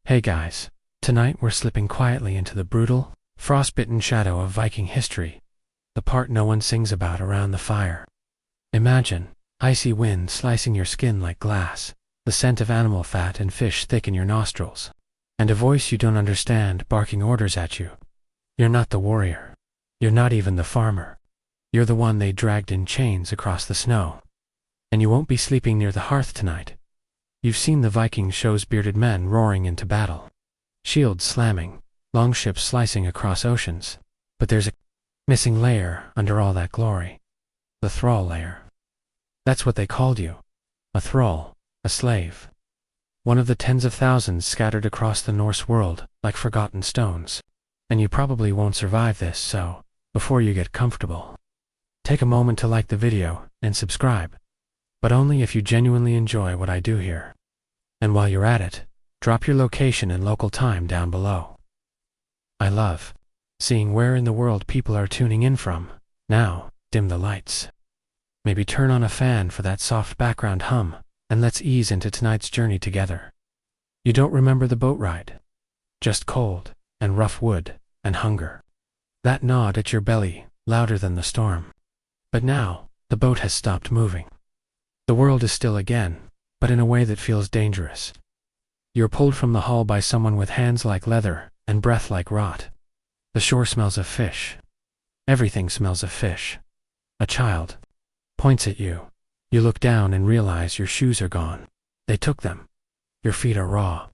Hey guys, tonight we're slipping quietly into the brutal, frostbitten shadow of Viking history, the part no one sings about around the fire. Imagine icy wind slicing your skin like glass, the scent of animal fat and fish thick in your nostrils, and a voice you don't understand barking orders at you. You're not the warrior. You're not even the farmer. You're the one they dragged in chains across the snow. And you won't be sleeping near the hearth tonight. You've seen the Viking show's bearded men roaring into battle, shields slamming, longships slicing across oceans. But there's a missing layer under all that glory. The thrall layer. That's what they called you. A thrall, a slave. One of the tens of thousands scattered across the Norse world like forgotten stones. And you probably won't survive this, so, before you get comfortable, take a moment to like the video and subscribe. But only if you genuinely enjoy what I do here. And while you're at it, drop your location and local time down below. I love seeing where in the world people are tuning in from. Now, dim the lights. Maybe turn on a fan for that soft background hum, and let's ease into tonight's journey together. You don't remember the boat ride? Just cold, and rough wood, and hunger. That gnawed at your belly, louder than the storm. But now, the boat has stopped moving. The world is still again, but in a way that feels dangerous. You're pulled from the hull by someone with hands like leather and breath like rot. The shore smells of fish. Everything smells of fish. A child points at you. You look down and realize your shoes are gone. They took them. Your feet are raw.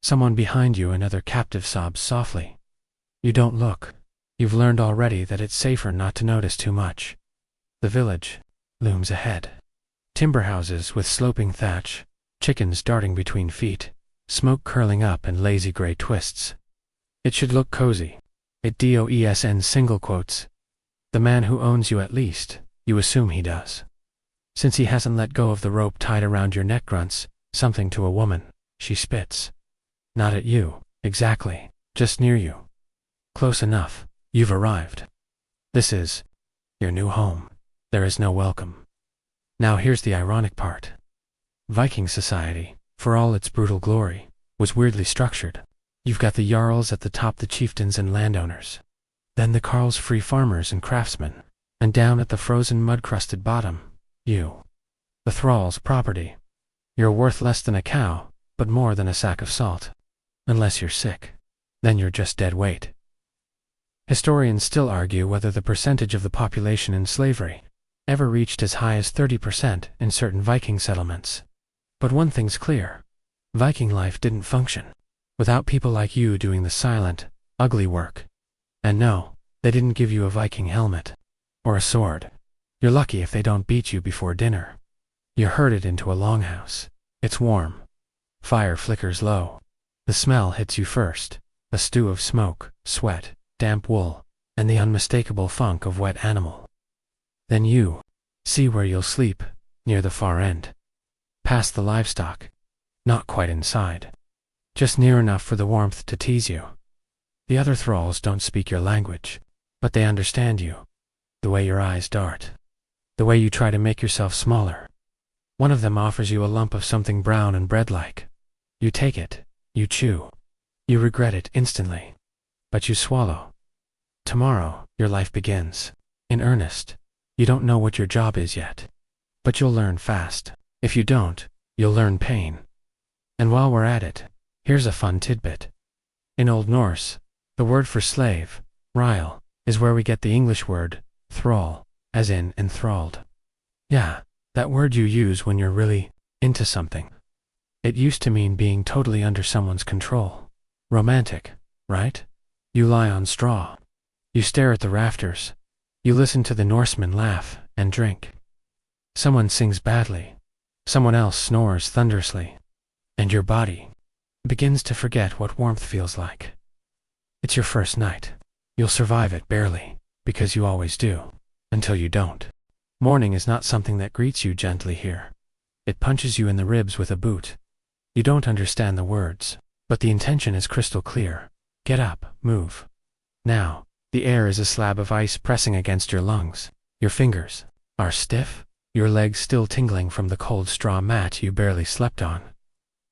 Someone behind you, another captive, sobs softly. You don't look. You've learned already that it's safer not to notice too much. The village looms ahead. Timber houses with sloping thatch, chickens darting between feet, smoke curling up in lazy gray twists. It should look cozy. It DOESN single quotes. The man who owns you, at least, you assume he does. Since he hasn't let go of the rope tied around your neck, grunts something to a woman. She spits. Not at you, exactly, just near you. Close enough. You've arrived. This is your new home. There is no welcome. Now here's the ironic part. Viking society, for all its brutal glory, was weirdly structured. You've got the jarls at the top, the chieftains and landowners. Then the carls, free farmers and craftsmen. And down at the frozen mud-crusted bottom, you. The thrall's property. You're worth less than a cow, but more than a sack of salt. Unless you're sick. Then you're just dead weight. Historians still argue whether the percentage of the population in slavery ever reached as high as 30% in certain Viking settlements. But one thing's clear. Viking life didn't function without people like you doing the silent, ugly work. And no, they didn't give you a Viking helmet. Or a sword. You're lucky if they don't beat you before dinner. You're herded into a longhouse. It's warm. Fire flickers low. The smell hits you first. A stew of smoke, sweat, damp wool, and the unmistakable funk of wet animal. Then you see where you'll sleep, near the far end. Past the livestock. Not quite inside. Just near enough for the warmth to tease you. The other thralls don't speak your language, but they understand you. The way your eyes dart. The way you try to make yourself smaller. One of them offers you a lump of something brown and bread-like. You take it. You chew. You regret it instantly. But you swallow. Tomorrow, your life begins. In earnest. You don't know what your job is yet. But you'll learn fast. If you don't, you'll learn pain. And while we're at it, here's a fun tidbit. In Old Norse, the word for slave, ryle, is where we get the English word, thrall, as in enthralled. Yeah, that word you use when you're really into something. It used to mean being totally under someone's control. Romantic, right? You lie on straw. You stare at the rafters. You listen to the Norsemen laugh and drink. Someone sings badly. Someone else snores thunderously. And your body begins to forget what warmth feels like. It's your first night. You'll survive it barely, because you always do, until you don't. Morning is not something that greets you gently here. It punches you in the ribs with a boot. You don't understand the words, but the intention is crystal clear. Get up, move. Now, the air is a slab of ice pressing against your lungs. Your fingers are stiff, your legs still tingling from the cold straw mat you barely slept on.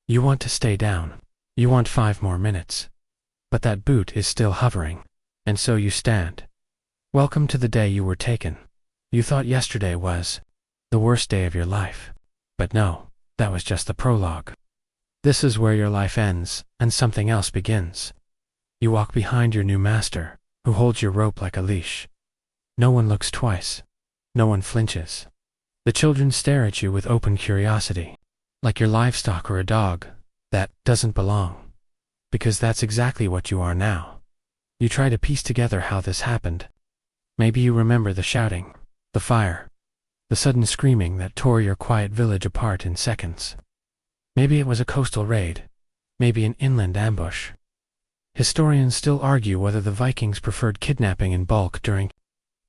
You want to stay down. You want 5 more minutes. But that boot is still hovering. And so you stand. Welcome to the day you were taken. You thought yesterday was the worst day of your life. But no, that was just the prologue. This is where your life ends, and something else begins. You walk behind your new master, who holds your rope like a leash. No one looks twice. No one flinches. The children stare at you with open curiosity, like you're livestock or a dog that doesn't belong. Because that's exactly what you are now. You try to piece together how this happened. Maybe you remember the shouting, the fire, the sudden screaming that tore your quiet village apart in seconds. Maybe it was a coastal raid, maybe an inland ambush. Historians still argue whether the Vikings preferred kidnapping in bulk during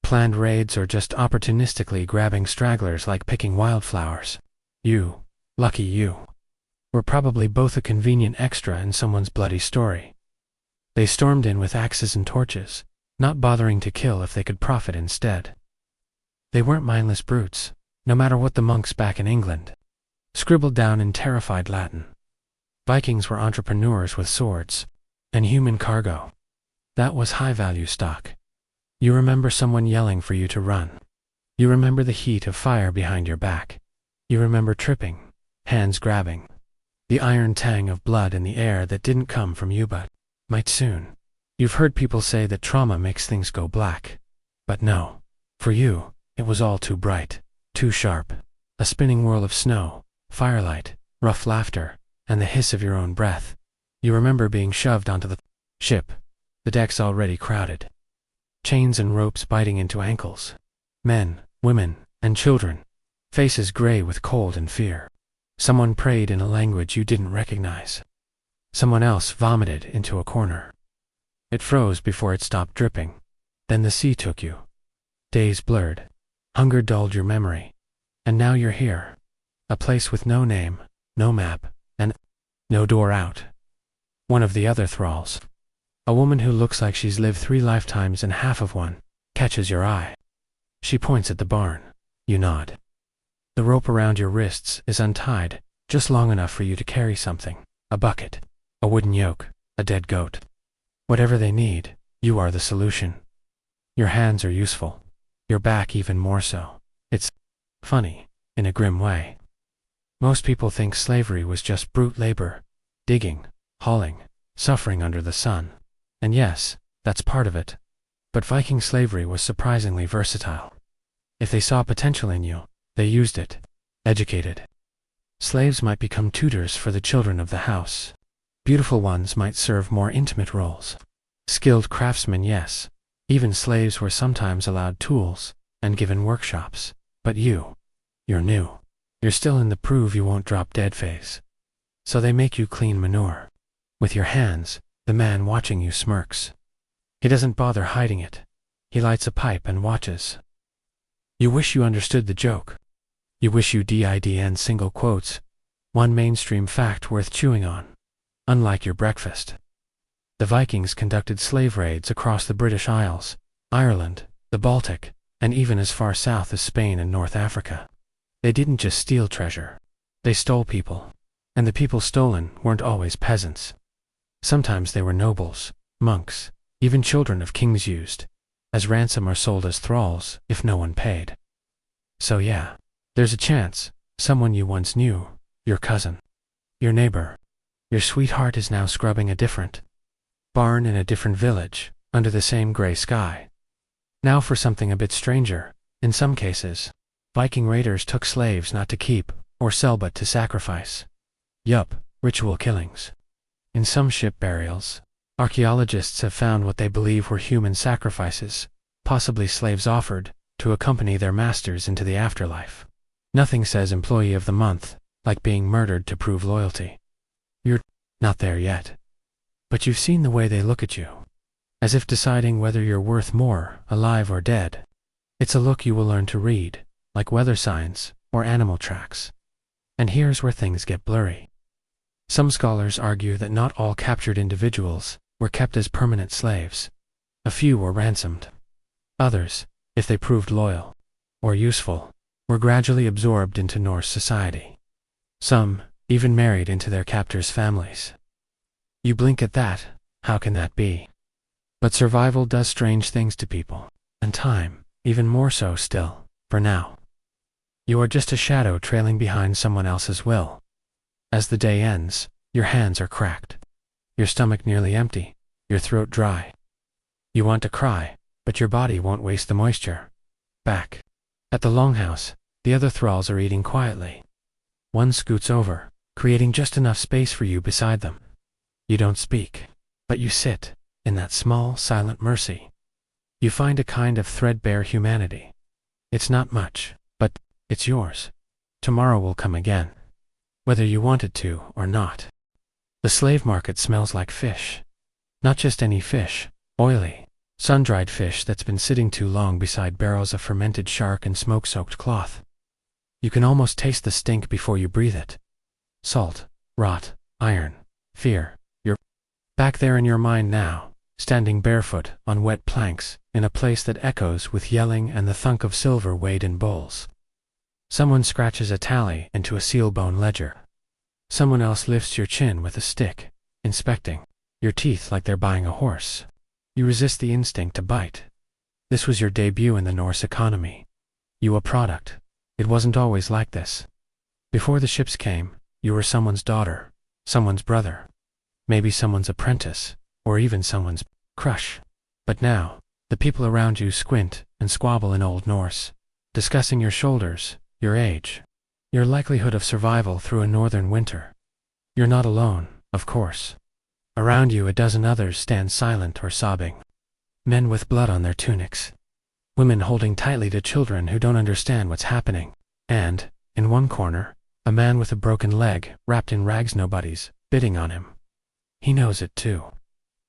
planned raids or just opportunistically grabbing stragglers like picking wildflowers. You, lucky you, were probably both a convenient extra in someone's bloody story. They stormed in with axes and torches, not bothering to kill if they could profit instead. They weren't mindless brutes, no matter what the monks back in England scribbled down in terrified Latin. Vikings were entrepreneurs with swords and human cargo. That was high-value stock. You remember someone yelling for you to run. You remember the heat of fire behind your back. You remember tripping, hands grabbing, the iron tang of blood in the air that didn't come from you but might soon. You've heard people say that trauma makes things go black. But no. For you, it was all too bright, too sharp. A spinning whirl of snow, firelight, rough laughter, and the hiss of your own breath. You remember being shoved onto the ship, the decks already crowded. Chains and ropes biting into ankles. Men, women, and children, faces gray with cold and fear. Someone prayed in a language you didn't recognize. Someone else vomited into a corner. It froze before it stopped dripping. Then the sea took you. Days blurred. Hunger dulled your memory. And now you're here. A place with no name, no map, and no door out. One of the other thralls, a woman who looks like she's lived 3 lifetimes and half of one, catches your eye. She points at the barn. You nod. The rope around your wrists is untied, just long enough for you to carry something. A bucket, a wooden yoke, a dead goat. Whatever they need, you are the solution. Your hands are useful. Your back even more so. It's funny, in a grim way. Most people think slavery was just brute labor, digging, hauling, suffering under the sun. And yes, that's part of it. But Viking slavery was surprisingly versatile. If they saw potential in you, they used it. Educated. Slaves might become tutors for the children of the house. Beautiful ones might serve more intimate roles. Skilled craftsmen, yes. Even slaves were sometimes allowed tools and given workshops. But you're new. You're still in the prove you won't drop dead phase. So they make you clean manure. With your hands, the man watching you smirks. He doesn't bother hiding it. He lights a pipe and watches. You wish you understood the joke. You wish you didn single quotes. One mainstream fact worth chewing on. Unlike your breakfast. The Vikings conducted slave raids across the British Isles, Ireland, the Baltic, and even as far south as Spain and North Africa. They didn't just steal treasure. They stole people. And the people stolen weren't always peasants. Sometimes they were nobles, monks, even children of kings used as ransom or sold as thralls if no one paid. So yeah, there's a chance someone you once knew, your cousin, your neighbor, your sweetheart is now scrubbing a different barn in a different village, under the same gray sky. Now for something a bit stranger. In some cases, Viking raiders took slaves not to keep or sell but to sacrifice. Yup, ritual killings. In some ship burials, archaeologists have found what they believe were human sacrifices, possibly slaves offered, to accompany their masters into the afterlife. Nothing says employee of the month, like being murdered to prove loyalty. You're not there yet. But you've seen the way they look at you. As if deciding whether you're worth more, alive or dead. It's a look you will learn to read, like weather signs or animal tracks. And here's where things get blurry. Some scholars argue that not all captured individuals were kept as permanent slaves. A few were ransomed. Others, if they proved loyal or useful, were gradually absorbed into Norse society. Some even married into their captors' families. You blink at that, how can that be? But survival does strange things to people, and time, even more so still, for now. You are just a shadow trailing behind someone else's will. As the day ends, your hands are cracked, your stomach nearly empty, your throat dry. You want to cry, but your body won't waste the moisture. Back at the longhouse, the other thralls are eating quietly. One scoots over, creating just enough space for you beside them. You don't speak, but you sit, in that small, silent mercy. You find a kind of threadbare humanity. It's not much, but it's yours. Tomorrow will come again, whether you want it to or not. The slave market smells like fish. Not just any fish, oily, sun-dried fish that's been sitting too long beside barrels of fermented shark and smoke-soaked cloth. You can almost taste the stink before you breathe it. Salt, rot, iron, fear. You're back there in your mind now, standing barefoot on wet planks, in a place that echoes with yelling and the thunk of silver weighed in bowls. Someone scratches a tally into a seal-bone ledger. Someone else lifts your chin with a stick, inspecting your teeth like they're buying a horse. You resist the instinct to bite. This was your debut in the Norse economy. You a product. It wasn't always like this. Before the ships came, you were someone's daughter, someone's brother, maybe someone's apprentice, or even someone's crush. But now, the people around you squint and squabble in Old Norse, discussing your shoulders, your age, your likelihood of survival through a northern winter. You're not alone, of course. Around you a dozen others stand silent or sobbing. Men with blood on their tunics. Women holding tightly to children who don't understand what's happening. And, in one corner, a man with a broken leg, wrapped in rags nobody's, bidding on him. He knows it too.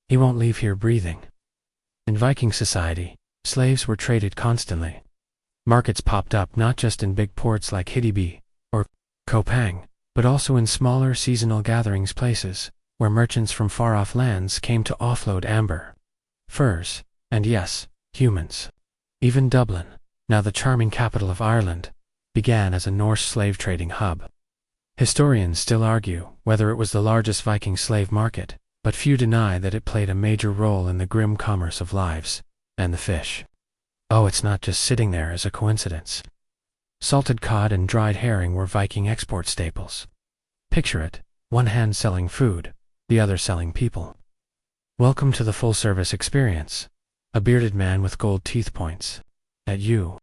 He won't leave here breathing. In Viking society, slaves were traded constantly. Markets popped up not just in big ports like Hiddeby or Kopang, but also in smaller seasonal gatherings places, where merchants from far-off lands came to offload amber, furs, and yes, humans. Even Dublin, now the charming capital of Ireland, began as a Norse slave trading hub. Historians still argue whether it was the largest Viking slave market, but few deny that it played a major role in the grim commerce of lives, and the fish. Oh, it's not just sitting there as a coincidence. Salted cod and dried herring were Viking export staples. Picture it, one hand selling food, the other selling people. Welcome to the full-service experience. A bearded man with gold teeth points at you.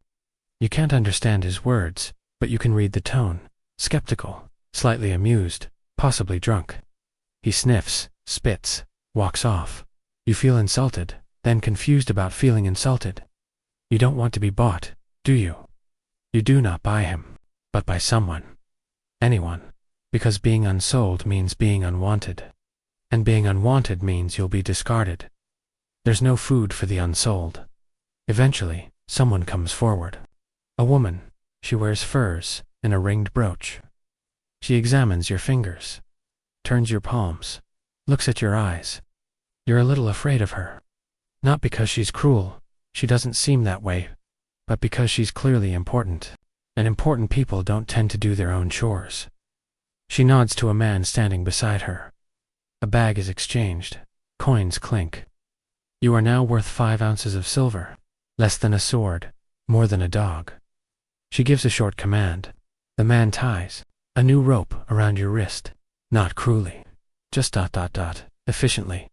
You can't understand his words, but you can read the tone, skeptical, slightly amused, possibly drunk. He sniffs, spits, walks off. You feel insulted, then confused about feeling insulted. You don't want to be bought, do you? You do not buy him, but by someone. Anyone. Because being unsold means being unwanted. And being unwanted means you'll be discarded. There's no food for the unsold. Eventually, someone comes forward. A woman. She wears furs and a ringed brooch. She examines your fingers, turns your palms, looks at your eyes. You're a little afraid of her. Not because she's cruel, she doesn't seem that way, but because she's clearly important, and important people don't tend to do their own chores. She nods to a man standing beside her. A bag is exchanged. Coins clink. You are now worth 5 ounces of silver. Less than a sword, more than a dog. She gives a short command. The man ties a new rope around your wrist. Not cruelly. Just ... efficiently.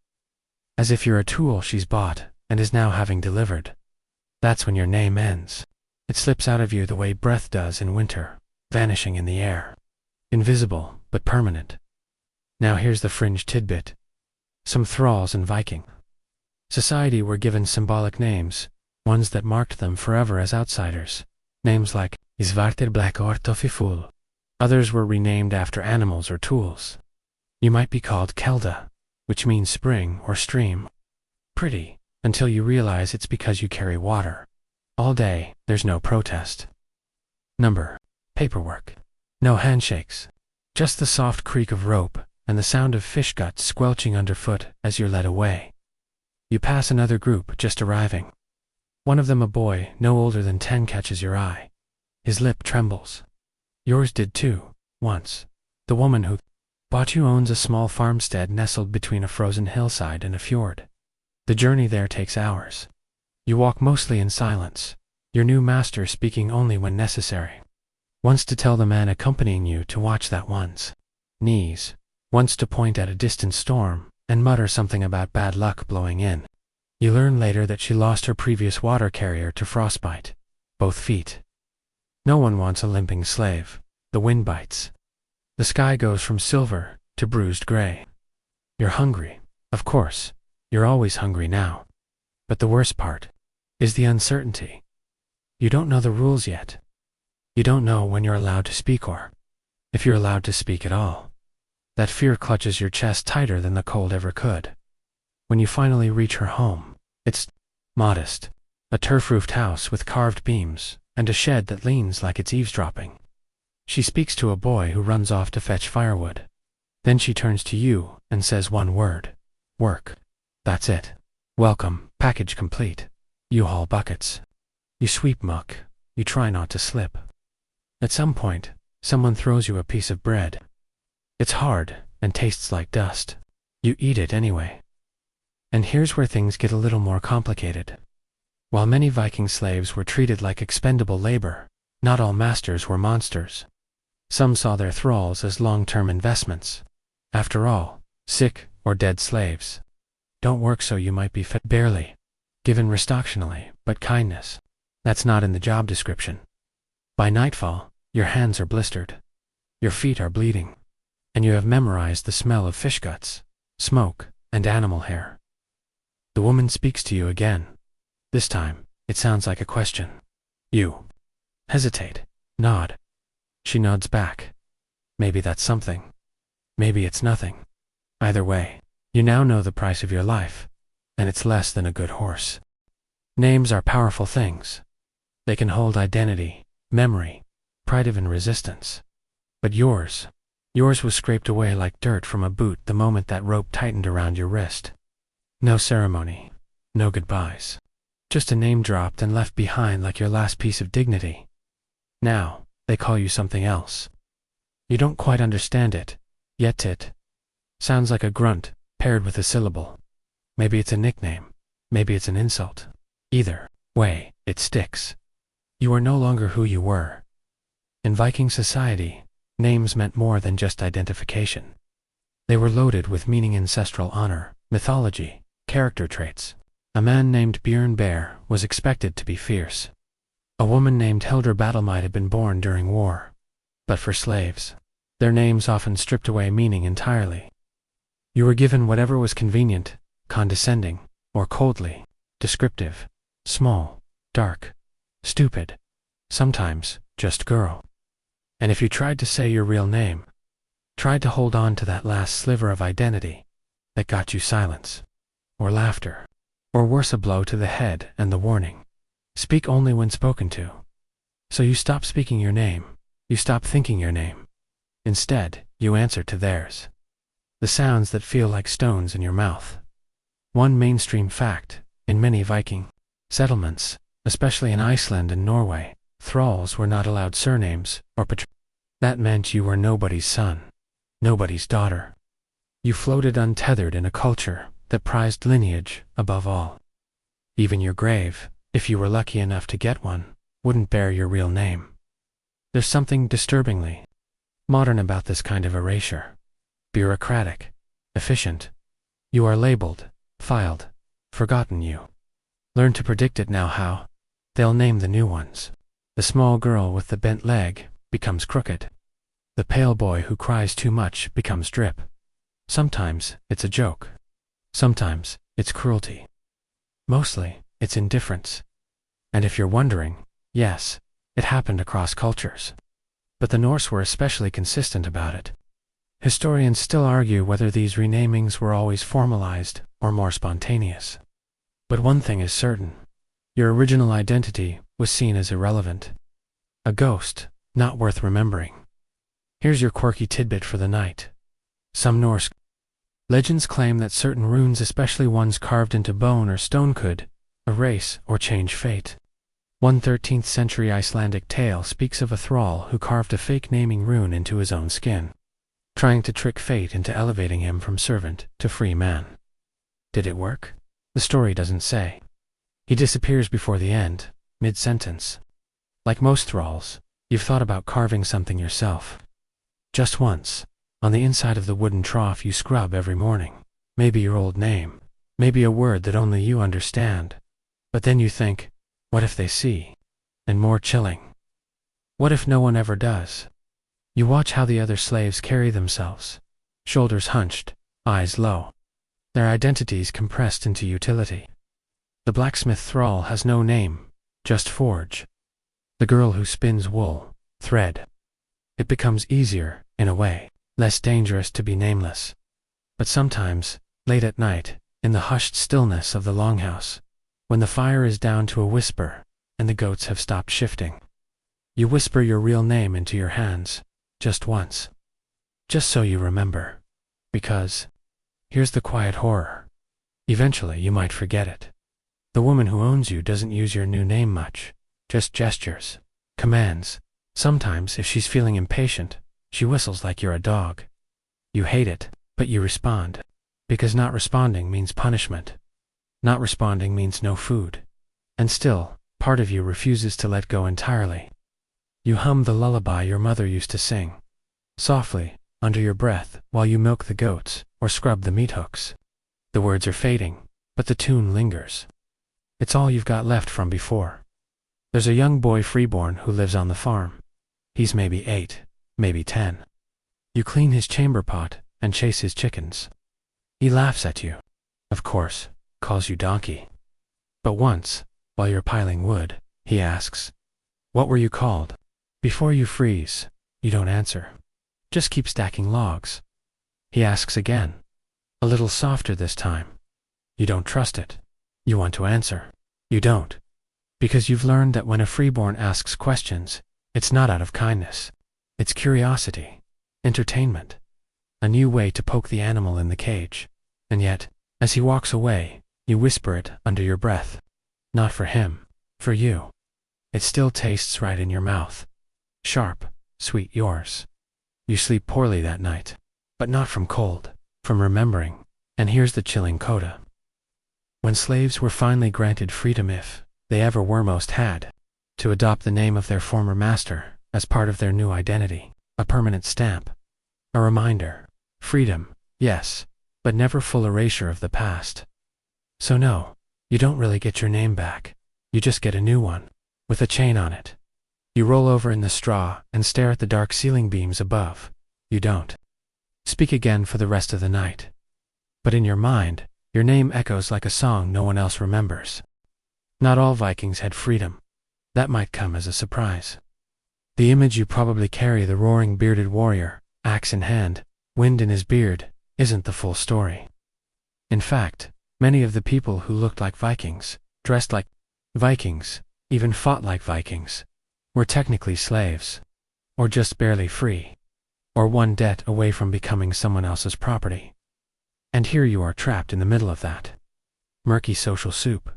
As if you're a tool she's bought and is now having delivered. That's when your name ends. It slips out of you the way breath does in winter, vanishing in the air. Invisible, but permanent. Now here's the fringe tidbit. Some thralls in Viking society were given symbolic names, ones that marked them forever as outsiders. Names like Isvarter Black Ortofiful. Others were renamed after animals or tools. You might be called Kelda, which means spring or stream. Pretty, until you realize it's because you carry water. All day, there's no protest. Number. Paperwork. No handshakes. Just the soft creak of rope and the sound of fish guts squelching underfoot as you're led away. You pass another group just arriving. One of them, a boy no older than 10, catches your eye. His lip trembles. Yours did too, once. The woman who Batu owns a small farmstead nestled between a frozen hillside and a fjord. The journey there takes hours. You walk mostly in silence, your new master speaking only when necessary. Once to tell the man accompanying you to watch that one's knees, once to point at a distant storm and mutter something about bad luck blowing in. You learn later that she lost her previous water carrier to frostbite, both feet. No one wants a limping slave. The wind bites. The sky goes from silver to bruised gray. You're hungry, of course. You're always hungry now. But the worst part is the uncertainty. You don't know the rules yet. You don't know when you're allowed to speak or if you're allowed to speak at all. That fear clutches your chest tighter than the cold ever could. When you finally reach her home, it's modest. A turf-roofed house with carved beams and a shed that leans like it's eavesdropping. She speaks to a boy who runs off to fetch firewood. Then she turns to you and says one word. Work. That's it. Welcome, package complete. You haul buckets. You sweep muck. You try not to slip. At some point, someone throws you a piece of bread. It's hard and tastes like dust. You eat it anyway. And here's where things get a little more complicated. While many Viking slaves were treated like expendable labor, not all masters were monsters. Some saw their thralls as long-term investments. After all, sick or dead slaves don't work so you might be fed barely, given rest occasionally, but kindness. That's not in the job description. By nightfall, your hands are blistered, your feet are bleeding, and you have memorized the smell of fish guts, smoke, and animal hair. The woman speaks to you again. This time, it sounds like a question. You hesitate, nod. She nods back. Maybe that's something. Maybe it's nothing. Either way, you now know the price of your life, and it's less than a good horse. Names are powerful things. They can hold identity, memory, pride and resistance. But yours was scraped away like dirt from a boot the moment that rope tightened around your wrist. No ceremony, no goodbyes. Just a name dropped and left behind like your last piece of dignity. Now, they call you something else. You don't quite understand it, yet it sounds like a grunt paired with a syllable. Maybe it's a nickname, maybe it's an insult. Either way, it sticks. You are no longer who you were. In Viking society, names meant more than just identification. They were loaded with meaning: ancestral honor, mythology, character traits. A man named Björn Bear was expected to be fierce. A woman named Hildur Battle might have been born during war. But for slaves, their names often stripped away meaning entirely. You were given whatever was convenient, condescending, or coldly descriptive: small, dark, stupid, sometimes just girl. And if you tried to say your real name, tried to hold on to that last sliver of identity, that got you silence, or laughter, or worse, a blow to the head and the warning: speak only when spoken to. So you stop speaking your name, you stop thinking your name. Instead, you answer to theirs. The sounds that feel like stones in your mouth. One mainstream fact: in many Viking settlements, especially in Iceland and Norway, thralls were not allowed surnames or That meant you were nobody's son, nobody's daughter. You floated untethered in a culture that prized lineage above all. Even your grave, if you were lucky enough to get one, wouldn't bear your real name. There's something disturbingly modern about this kind of erasure. Bureaucratic, efficient. You are labeled, filed, forgotten. You learn to predict it now. How? They'll name the new ones. The small girl with the bent leg becomes crooked. The pale boy who cries too much becomes drip. Sometimes it's a joke. Sometimes it's cruelty. Mostly, it's indifference. And if you're wondering, yes, it happened across cultures. But the Norse were especially consistent about it. Historians still argue whether these renamings were always formalized or more spontaneous. But one thing is certain: your original identity was seen as irrelevant. A ghost, not worth remembering. Here's your quirky tidbit for the night. Some Norse legends claim that certain runes, especially ones carved into bone or stone, could erase or change fate. One 13th century Icelandic tale speaks of a thrall who carved a fake naming rune into his own skin. trying to trick fate into elevating him from servant to free man. Did it work? The story doesn't say. He disappears before the end, mid-sentence. Like most thralls, you've thought about carving something yourself. Just once, on the inside of the wooden trough you scrub every morning. Maybe your old name, maybe a word that only you understand. But then you think, what if they see? And more chilling, what if no one ever does? You watch how the other slaves carry themselves, shoulders hunched, eyes low, their identities compressed into utility. The blacksmith thrall has no name, just forge. The girl who spins wool, thread. It becomes easier, in a way, less dangerous to be nameless. But sometimes, late at night, in the hushed stillness of the longhouse, when the fire is down to a whisper, and the goats have stopped shifting, you whisper your real name into your hands, just once. Just so you remember. Because, here's the quiet horror. Eventually you might forget it. The woman who owns you doesn't use your new name much, just gestures, commands. Sometimes, if she's feeling impatient, she whistles like you're a dog. You hate it, but you respond. Because not responding means punishment. Not responding means no food. And still, part of you refuses to let go entirely. You hum the lullaby your mother used to sing, softly, under your breath, while you milk the goats or scrub the meat hooks. The words are fading, but the tune lingers. It's all you've got left from before. There's a young boy freeborn who lives on the farm. He's maybe 8, maybe 10. You clean his chamber pot and chase his chickens. He laughs at you, of course, calls you donkey. But once, while you're piling wood, he asks, "What were you called?" Before you freeze, you don't answer. Just keep stacking logs. He asks again, a little softer this time. You don't trust it. You want to answer. You don't. Because you've learned that when a freeborn asks questions, it's not out of kindness. It's curiosity, entertainment, a new way to poke the animal in the cage. And yet, as he walks away, you whisper it under your breath. Not for him, for you. It still tastes right in your mouth. Sharp, sweet yours. You sleep poorly that night, but not from cold, from remembering. And here's the chilling coda. When slaves were finally granted freedom, if they ever were, most had to adopt the name of their former master as part of their new identity, a permanent stamp, a reminder. Freedom, yes, but never full erasure of the past. So no, you don't really get your name back. You just get a new one, with a chain on it. You roll over in the straw and stare at the dark ceiling beams above. You don't speak again for the rest of the night. But in your mind, your name echoes like a song no one else remembers. Not all Vikings had freedom. That might come as a surprise. The image you probably carry, the roaring bearded warrior, axe in hand, wind in his beard, isn't the full story. In fact, many of the people who looked like Vikings, dressed like Vikings, even fought like Vikings, were technically slaves, or just barely free, or one debt away from becoming someone else's property. And here you are trapped in the middle of that murky social soup.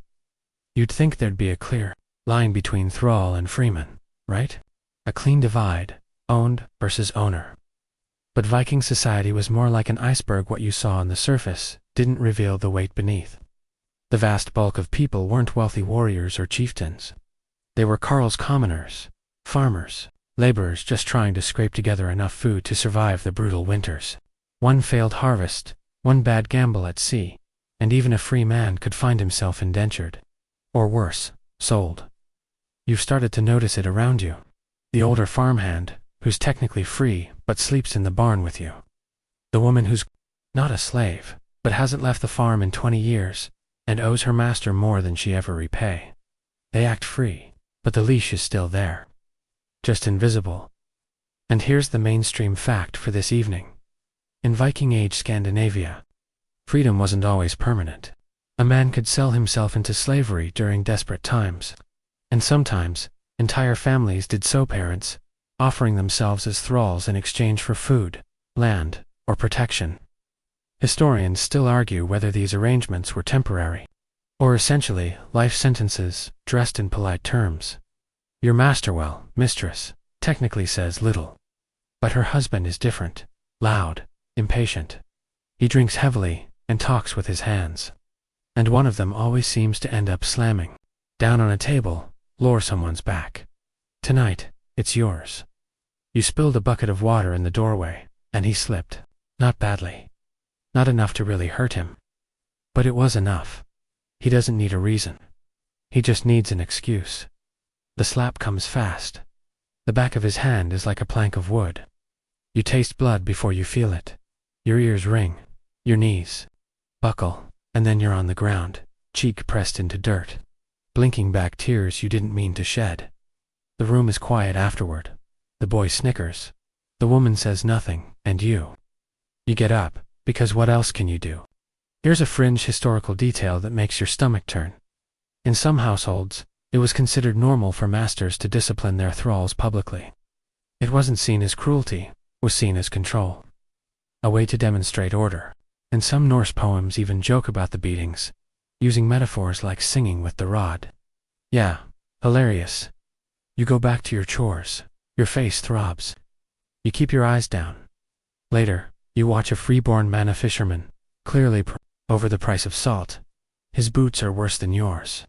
You'd think there'd be a clear line between thrall and freeman, right? A clean divide, owned versus owner. But Viking society was more like an iceberg. What you saw on the surface didn't reveal the weight beneath. The vast bulk of people weren't wealthy warriors or chieftains. They were Karl's commoners, farmers, laborers just trying to scrape together enough food to survive the brutal winters. One failed harvest, one bad gamble at sea, and even a free man could find himself indentured. Or worse, sold. You've started to notice it around you. The older farmhand, who's technically free but sleeps in the barn with you. The woman who's not a slave, but hasn't left the farm in 20 years, and owes her master more than she ever repay. They act free, but the leash is still there. Just invisible. And here's the mainstream fact for this evening. In Viking Age Scandinavia, freedom wasn't always permanent. A man could sell himself into slavery during desperate times. And sometimes, entire families did so, parents offering themselves as thralls in exchange for food, land, or protection. Historians still argue whether these arrangements were temporary, or essentially life sentences dressed in polite terms. Your master, well, mistress, technically says little. But her husband is different. loud, impatient. He drinks heavily and talks with his hands. And one of them always seems to end up slamming down on a table, or someone's back. Tonight, it's yours. You spilled a bucket of water in the doorway, and he slipped. Not badly. Not enough to really hurt him. But it was enough. He doesn't need a reason. He just needs an excuse. The slap comes fast. The back of his hand is like a plank of wood. You taste blood before you feel it. Your ears ring. Your knees buckle, and then you're on the ground, cheek pressed into dirt, blinking back tears you didn't mean to shed. The room is quiet afterward. The boy snickers. The woman says nothing, and you get up, because what else can you do? Here's a fringe historical detail that makes your stomach turn. In some households, it was considered normal for masters to discipline their thralls publicly. It wasn't seen as cruelty, was seen as control. A way to demonstrate order. And some Norse poems even joke about the beatings, using metaphors like singing with the rod. Yeah, hilarious. You go back to your chores. Your face throbs. You keep your eyes down. Later, you watch a freeborn man, a fisherman, clearly over the price of salt. His boots are worse than yours.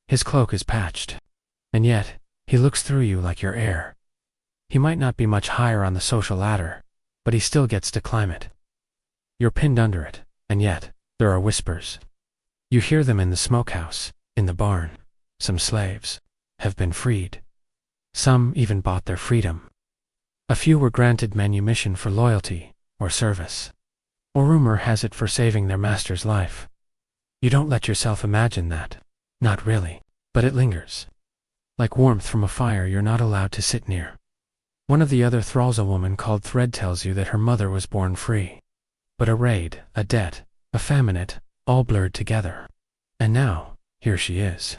His cloak is patched. And yet, he looks through you like your heir. He might not be much higher on the social ladder, but he still gets to climb it. You're pinned under it, and yet, there are whispers. You hear them in the smokehouse, in the barn. Some slaves have been freed. Some even bought their freedom. A few were granted manumission for loyalty or service. Or rumor has it for saving their master's life. You don't let yourself imagine that. Not really, but it lingers. Like warmth from a fire you're not allowed to sit near. One of the other thralls, a woman called Thread, tells you that her mother was born free. But a raid, a debt, a famine, all blurred together. And now, here she is,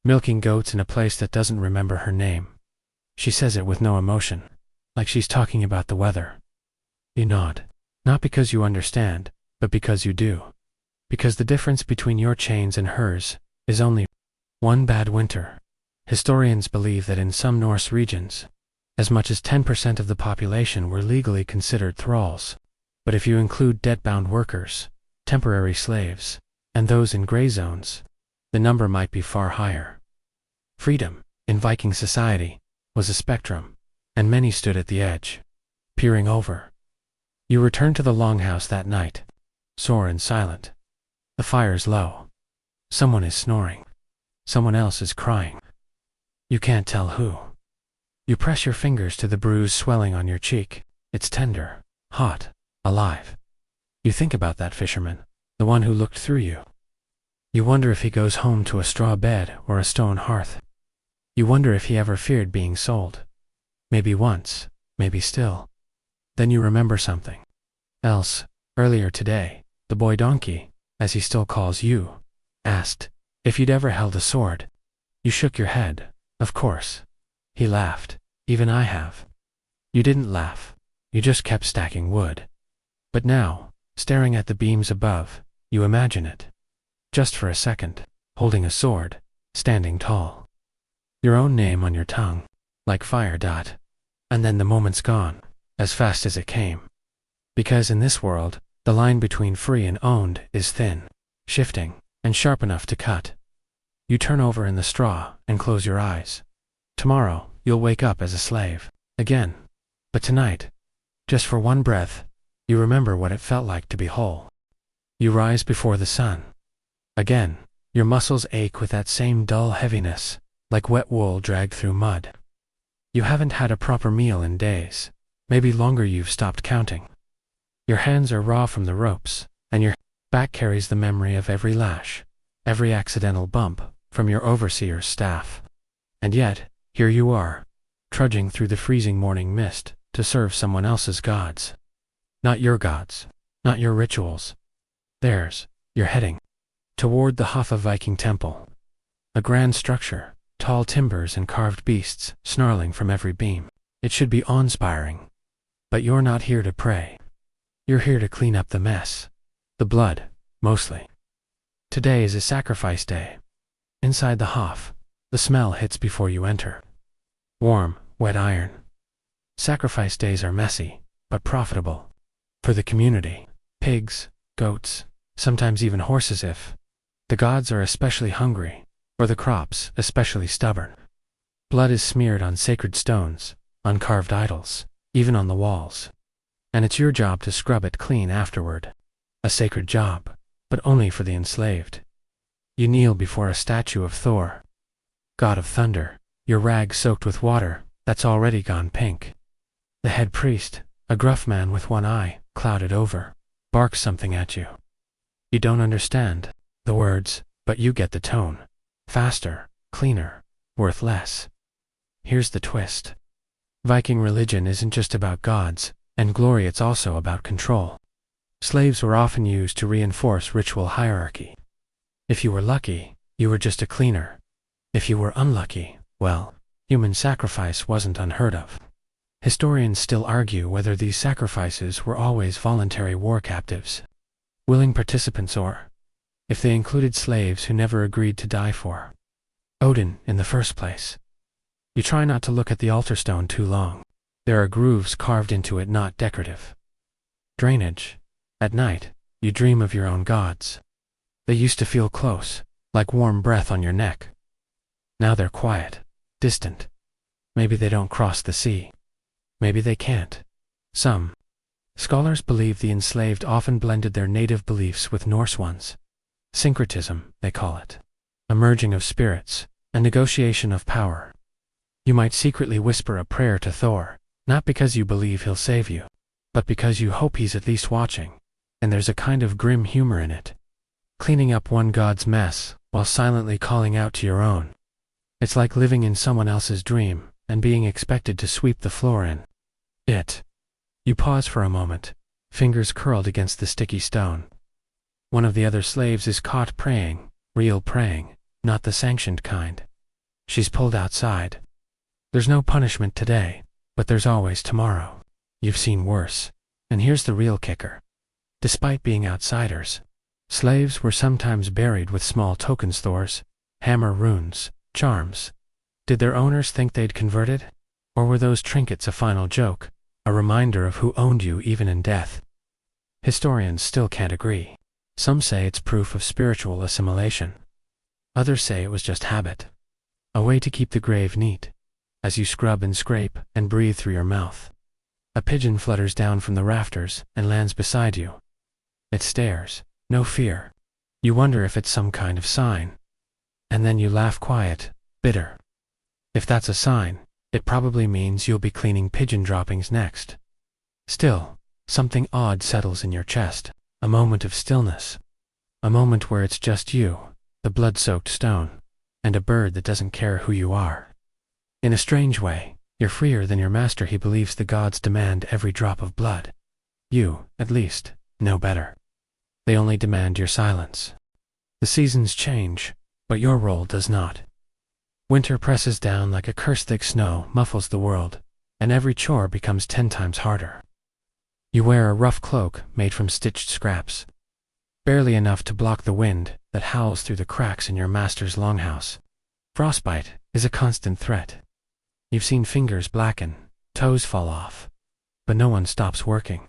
milking goats in a place that doesn't remember her name. She says it with no emotion, like she's talking about the weather. You nod, not because you understand, but because you do. Because the difference between your chains and hers is only one bad winter. Historians believe that in some Norse regions, as much as 10% of the population were legally considered thralls. But if you include debt-bound workers, temporary slaves, and those in gray zones, the number might be far higher. Freedom, in Viking society, was a spectrum, and many stood at the edge, peering over. You return to the longhouse that night, sore and silent. The fire's low. Someone is snoring. Someone else is crying. You can't tell who. You press your fingers to the bruise swelling on your cheek. It's tender, hot, alive. You think about that fisherman, the one who looked through you. You wonder if he goes home to a straw bed or a stone hearth. You wonder if he ever feared being sold. Maybe once, maybe still. Then you remember something else. Earlier today, the boy donkey, as he still calls you, asked if you'd ever held a sword. You shook your head. Of course. He laughed. Even I have. You didn't laugh. You just kept stacking wood. But now, staring at the beams above, you imagine it. Just for a second, holding a sword, standing tall. Your own name on your tongue, like fire. And then the moment's gone, as fast as it came. Because in this world, the line between free and owned is thin, shifting, and sharp enough to cut. You turn over in the straw and close your eyes. Tomorrow, you'll wake up as a slave, again. But tonight, just for one breath, you remember what it felt like to be whole. You rise before the sun. Again, your muscles ache with that same dull heaviness, like wet wool dragged through mud. You haven't had a proper meal in days, maybe longer. You've stopped counting. Your hands are raw from the ropes, and your back carries the memory of every lash, every accidental bump from your overseer's staff. And yet, here you are, trudging through the freezing morning mist to serve someone else's gods. Not your gods, not your rituals. Theirs. You're heading toward the Hoffa Viking temple. A grand structure, tall timbers and carved beasts snarling from every beam. It should be awe-inspiring. But you're not here to pray. You're here to clean up the mess. The blood, mostly. Today is a sacrifice day. Inside the Hof, the smell hits before you enter. Warm, wet iron. Sacrifice days are messy, but profitable. for the community, pigs, goats, sometimes even horses if the gods are especially hungry, or the crops especially stubborn. Blood is smeared on sacred stones, on carved idols, even on the walls. And it's your job to scrub it clean afterward. A sacred job, but only for the enslaved. You kneel before a statue of Thor, god of thunder, your rag soaked with water that's already gone pink. The head priest, a gruff man with one eye clouded over, barks something at you. You don't understand the words, but you get the tone. Faster, cleaner, worth less. Here's the twist. Viking religion isn't just about gods and glory, it's also about control. Slaves were often used to reinforce ritual hierarchy. If you were lucky, you were just a cleaner. If you were unlucky, well, human sacrifice wasn't unheard of. Historians still argue whether these sacrifices were always voluntary war captives, willing participants, or if they included slaves who never agreed to die for Odin in the first place. You try not to look at the altar stone too long. There are grooves carved into it, not decorative. Drainage. At night, you dream of your own gods. They used to feel close, like warm breath on your neck. Now they're quiet, distant. Maybe they don't cross the sea. Maybe they can't. Some scholars believe the enslaved often blended their native beliefs with Norse ones. Syncretism, they call it. A merging of spirits, a negotiation of power. You might secretly whisper a prayer to Thor, not because you believe he'll save you, but because you hope he's at least watching, and there's a kind of grim humor in it. Cleaning up one god's mess, while silently calling out to your own. It's like living in someone else's dream, and being expected to sweep the floor in it. You pause for a moment, fingers curled against the sticky stone. One of the other slaves is caught praying, real praying, not the sanctioned kind. She's pulled outside. There's no punishment today, but there's always tomorrow. You've seen worse. And here's the real kicker. Despite being outsiders, slaves were sometimes buried with small tokens, Thors, hammer runes, charms. Did their owners think they'd converted? Or were those trinkets a final joke, a reminder of who owned you even in death? Historians still can't agree. Some say it's proof of spiritual assimilation. Others say it was just habit. A way to keep the grave neat, as you scrub and scrape and breathe through your mouth. A pigeon flutters down from the rafters and lands beside you. It stares, no fear. You wonder if it's some kind of sign. And then you laugh quiet, bitter. If that's a sign, it probably means you'll be cleaning pigeon droppings next. Still, something odd settles in your chest, a moment of stillness. A moment where it's just you, the blood-soaked stone, and a bird that doesn't care who you are. In a strange way, you're freer than your master. He believes the gods demand every drop of blood. You, at least, know better. They only demand your silence. The seasons change, but your role does not. Winter presses down like a curse, thick snow muffles the world, and every chore becomes 10 times harder. You wear a rough cloak made from stitched scraps, barely enough to block the wind that howls through the cracks in your master's longhouse. Frostbite is a constant threat. You've seen fingers blacken, toes fall off, but no one stops working.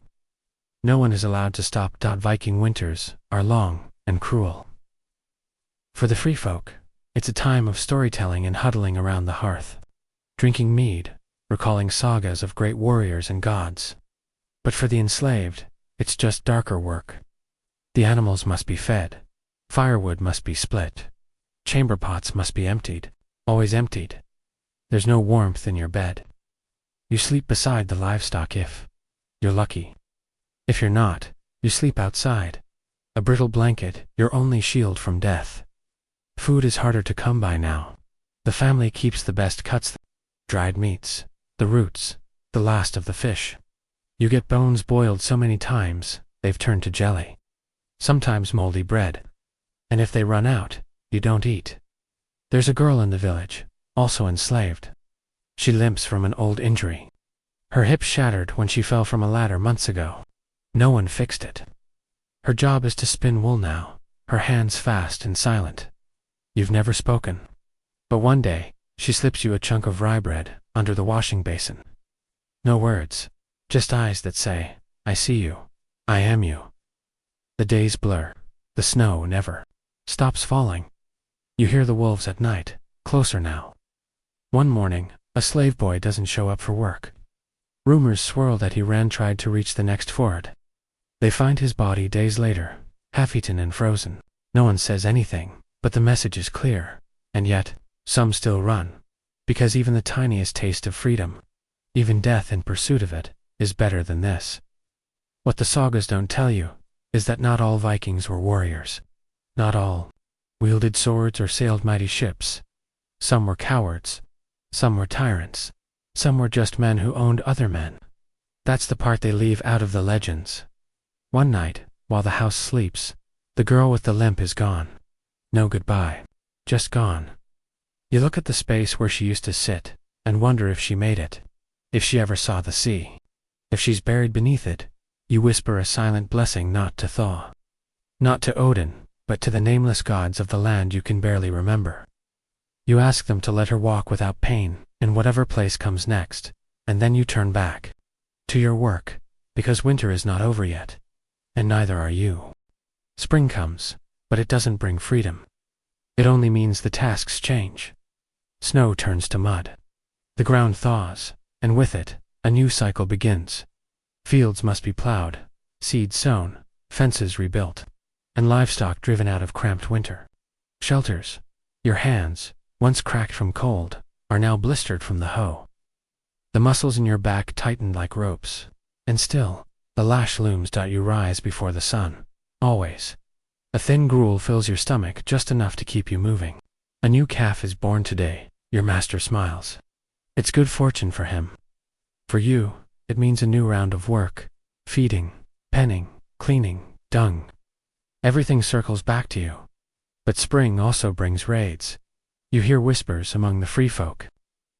No one is allowed to stop. Viking winters are long and cruel. For the free folk, it's a time of storytelling and huddling around the hearth, drinking mead, recalling sagas of great warriors and gods. But for the enslaved, it's just darker work. The animals must be fed, firewood must be split, chamber pots must be emptied, always emptied. There's no warmth in your bed. You sleep beside the livestock if you're lucky. If you're not, you sleep outside. A brittle blanket, your only shield from death. Food is harder to come by now. The family keeps the best cuts, dried meats, the roots, the last of the fish. You get bones boiled so many times, they've turned to jelly. Sometimes moldy bread. And if they run out, you don't eat. There's a girl in the village, also enslaved. She limps from an old injury. Her hip shattered when she fell from a ladder months ago. No one fixed it. Her job is to spin wool now, her hands fast and silent. You've never spoken. But one day, she slips you a chunk of rye bread under the washing basin. No words, just eyes that say, I see you. I am you. The days blur. The snow never stops falling. You hear the wolves at night, closer now. One morning, a slave boy doesn't show up for work. Rumors swirl that he tried to reach the next ford. They find his body days later, half-eaten and frozen. No one says anything, but the message is clear. And yet, some still run. Because even the tiniest taste of freedom, even death in pursuit of it, is better than this. What the sagas don't tell you is that not all Vikings were warriors. Not all wielded swords or sailed mighty ships. Some were cowards. Some were tyrants. Some were just men who owned other men. That's the part they leave out of the legends. One night, while the house sleeps, the girl with the limp is gone. No goodbye. Just gone. You look at the space where she used to sit, and wonder if she made it. If she ever saw the sea. If she's buried beneath it, you whisper a silent blessing not to Thaw. Not to Odin, but to the nameless gods of the land you can barely remember. You ask them to let her walk without pain, in whatever place comes next, and then you turn back. To your work, because winter is not over yet. And neither are you. Spring comes, but it doesn't bring freedom. It only means the tasks change. Snow turns to mud. The ground thaws, and with it, a new cycle begins. Fields must be plowed, seeds sown, fences rebuilt, and livestock driven out of cramped winter. Shelters, your hands, once cracked from cold, are now blistered from the hoe. The muscles in your back tighten like ropes, and still, the lash looms. You rise before the sun, always. A thin gruel fills your stomach just enough to keep you moving. A new calf is born today, your master smiles. It's good fortune for him. For you, it means a new round of work, feeding, penning, cleaning, dung. Everything circles back to you. But spring also brings raids. You hear whispers among the free folk.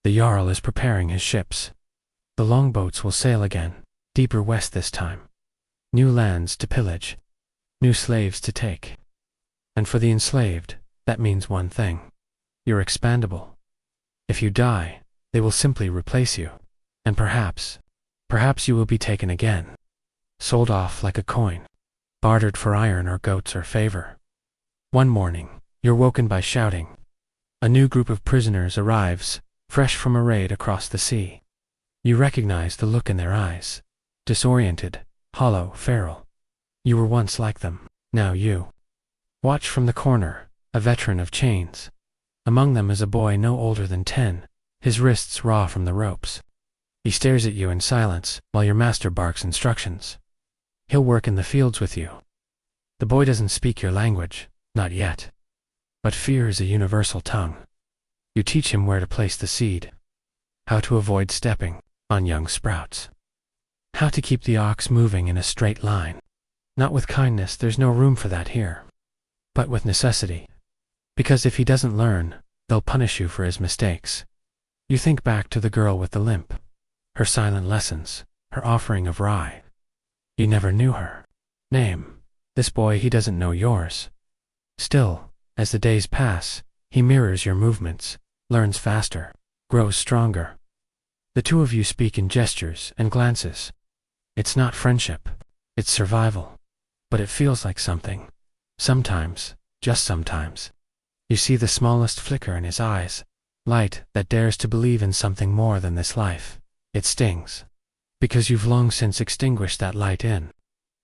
The Jarl is preparing his ships. The longboats will sail again, deeper west this time. New lands to pillage. New slaves to take. And for the enslaved, that means one thing. You're expandable. If you die, they will simply replace you. And perhaps you will be taken again. Sold off like a coin. Bartered for iron or goats or favor. One morning, you're woken by shouting. A new group of prisoners arrives, fresh from a raid across the sea. You recognize the look in their eyes. Disoriented, hollow, feral. You were once like them, now you. Watch from the corner, a veteran of chains. Among them is a boy no older than 10, his wrists raw from the ropes. He stares at you in silence while your master barks instructions. He'll work in the fields with you. The boy doesn't speak your language, not yet. But fear is a universal tongue. You teach him where to place the seed. How to avoid stepping on young sprouts. How to keep the ox moving in a straight line. Not with kindness, there's no room for that here. But with necessity. Because if he doesn't learn, they'll punish you for his mistakes. You think back to the girl with the limp. Her silent lessons, her offering of rye. You never knew her name. This boy, he doesn't know yours. Still, as the days pass, he mirrors your movements, learns faster, grows stronger. The two of you speak in gestures and glances. It's not friendship, it's survival. But it feels like something. Sometimes, just sometimes. You see the smallest flicker in his eyes, light that dares to believe in something more than this life. It stings. Because you've long since extinguished that light in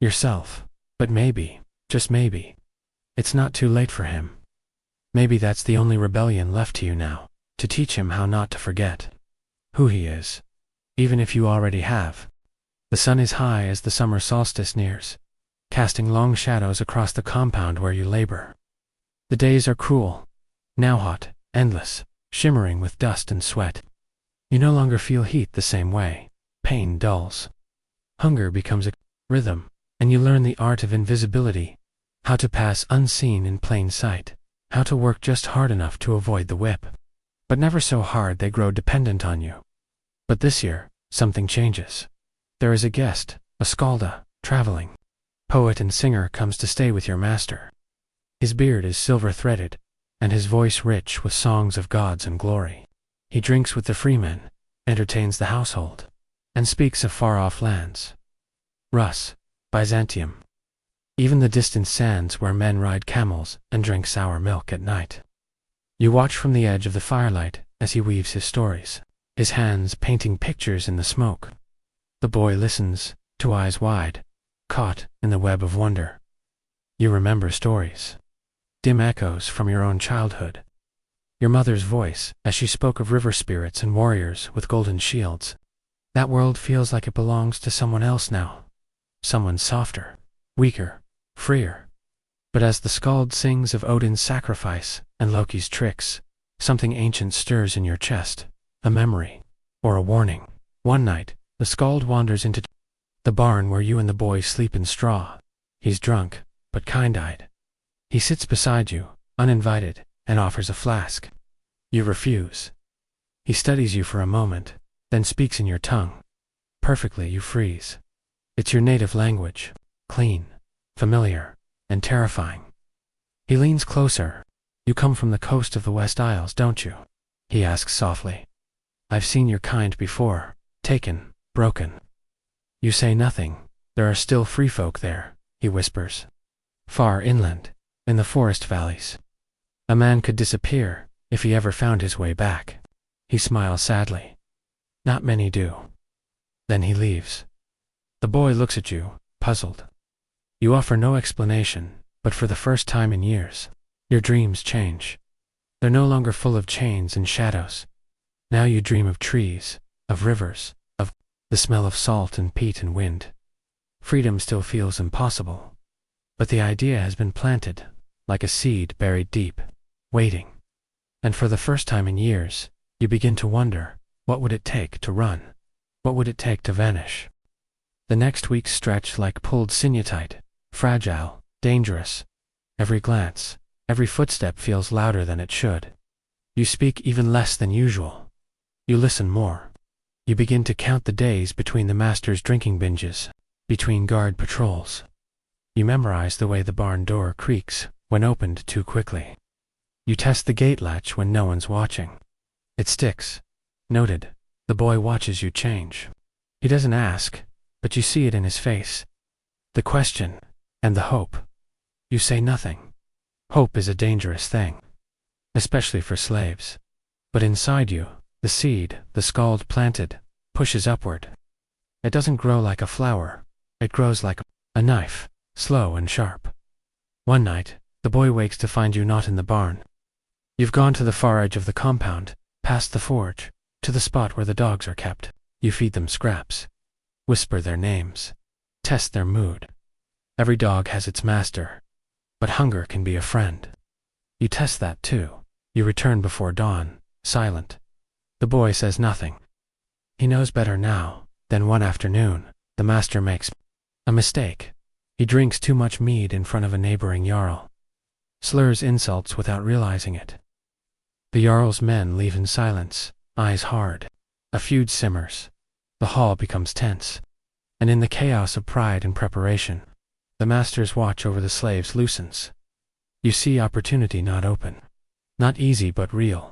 yourself. But maybe, just maybe, it's not too late for him. Maybe that's the only rebellion left to you now, to teach him how not to forget who he is, even if you already have. The sun is high as the summer solstice nears, casting long shadows across the compound where you labor. The days are cruel, now hot, endless, shimmering with dust and sweat. You no longer feel heat the same way. Pain dulls. Hunger becomes a rhythm, and you learn the art of invisibility, how to pass unseen in plain sight, how to work just hard enough to avoid the whip, but never so hard they grow dependent on you. But this year, something changes. There is a guest, a skalda, traveling. Poet and singer comes to stay with your master. His beard is silver-threaded, and his voice rich with songs of gods and glory. He drinks with the freemen, entertains the household, and speaks of far-off lands. Russ, Byzantium. Even the distant sands where men ride camels and drink sour milk at night. You watch from the edge of the firelight as he weaves his stories, his hands painting pictures in the smoke. The boy listens, two eyes wide, caught in the web of wonder. You remember stories, dim echoes from your own childhood. Your mother's voice as she spoke of river spirits and warriors with golden shields. That world feels like it belongs to someone else now. Someone softer, weaker, freer. But as the skald sings of Odin's sacrifice and Loki's tricks, something ancient stirs in your chest, a memory, or a warning. One night, the skald wanders into the barn where you and the boy sleep in straw. He's drunk, but kind-eyed. He sits beside you, uninvited, and offers a flask. You refuse. He studies you for a moment, then speaks in your tongue. Perfectly, you freeze. It's your native language, clean, familiar, and terrifying. He leans closer. You come from the coast of the West Isles, don't you? He asks softly. I've seen your kind before, taken, broken. You say nothing. There are still free folk there, he whispers. Far inland, in the forest valleys. A man could disappear if he ever found his way back. He smiles sadly. Not many do. Then he leaves. The boy looks at you, puzzled. You offer no explanation, but for the first time in years, your dreams change. They're no longer full of chains and shadows. Now you dream of trees, of rivers, of the smell of salt and peat and wind. Freedom still feels impossible, but the idea has been planted, like a seed buried deep, waiting. And for the first time in years, you begin to wonder, what would it take to run? What would it take to vanish? The next weeks stretch like pulled sinuetite, fragile, dangerous. Every glance, every footstep feels louder than it should. You speak even less than usual. You listen more. You begin to count the days between the master's drinking binges, between guard patrols. You memorize the way the barn door creaks when opened too quickly. You test the gate latch when no one's watching. It sticks. Noted. The boy watches you change. He doesn't ask, but you see it in his face. The question, and the hope. You say nothing. Hope is a dangerous thing, especially for slaves. But inside you, the seed, the skald planted, pushes upward. It doesn't grow like a flower. It grows like a knife, slow and sharp. One night, the boy wakes to find you not in the barn. You've gone to the far edge of the compound, past the forge, to the spot where the dogs are kept. You feed them scraps. Whisper their names. Test their mood. Every dog has its master. But hunger can be a friend. You test that too. You return before dawn, silent. The boy says nothing. He knows better now. Then one afternoon, the master makes a mistake. He drinks too much mead in front of a neighboring jarl. Slurs insults without realizing it. The jarl's men leave in silence, eyes hard. A feud simmers. The hall becomes tense. And in the chaos of pride and preparation, the master's watch over the slaves loosens. You see opportunity not open. Not easy but real.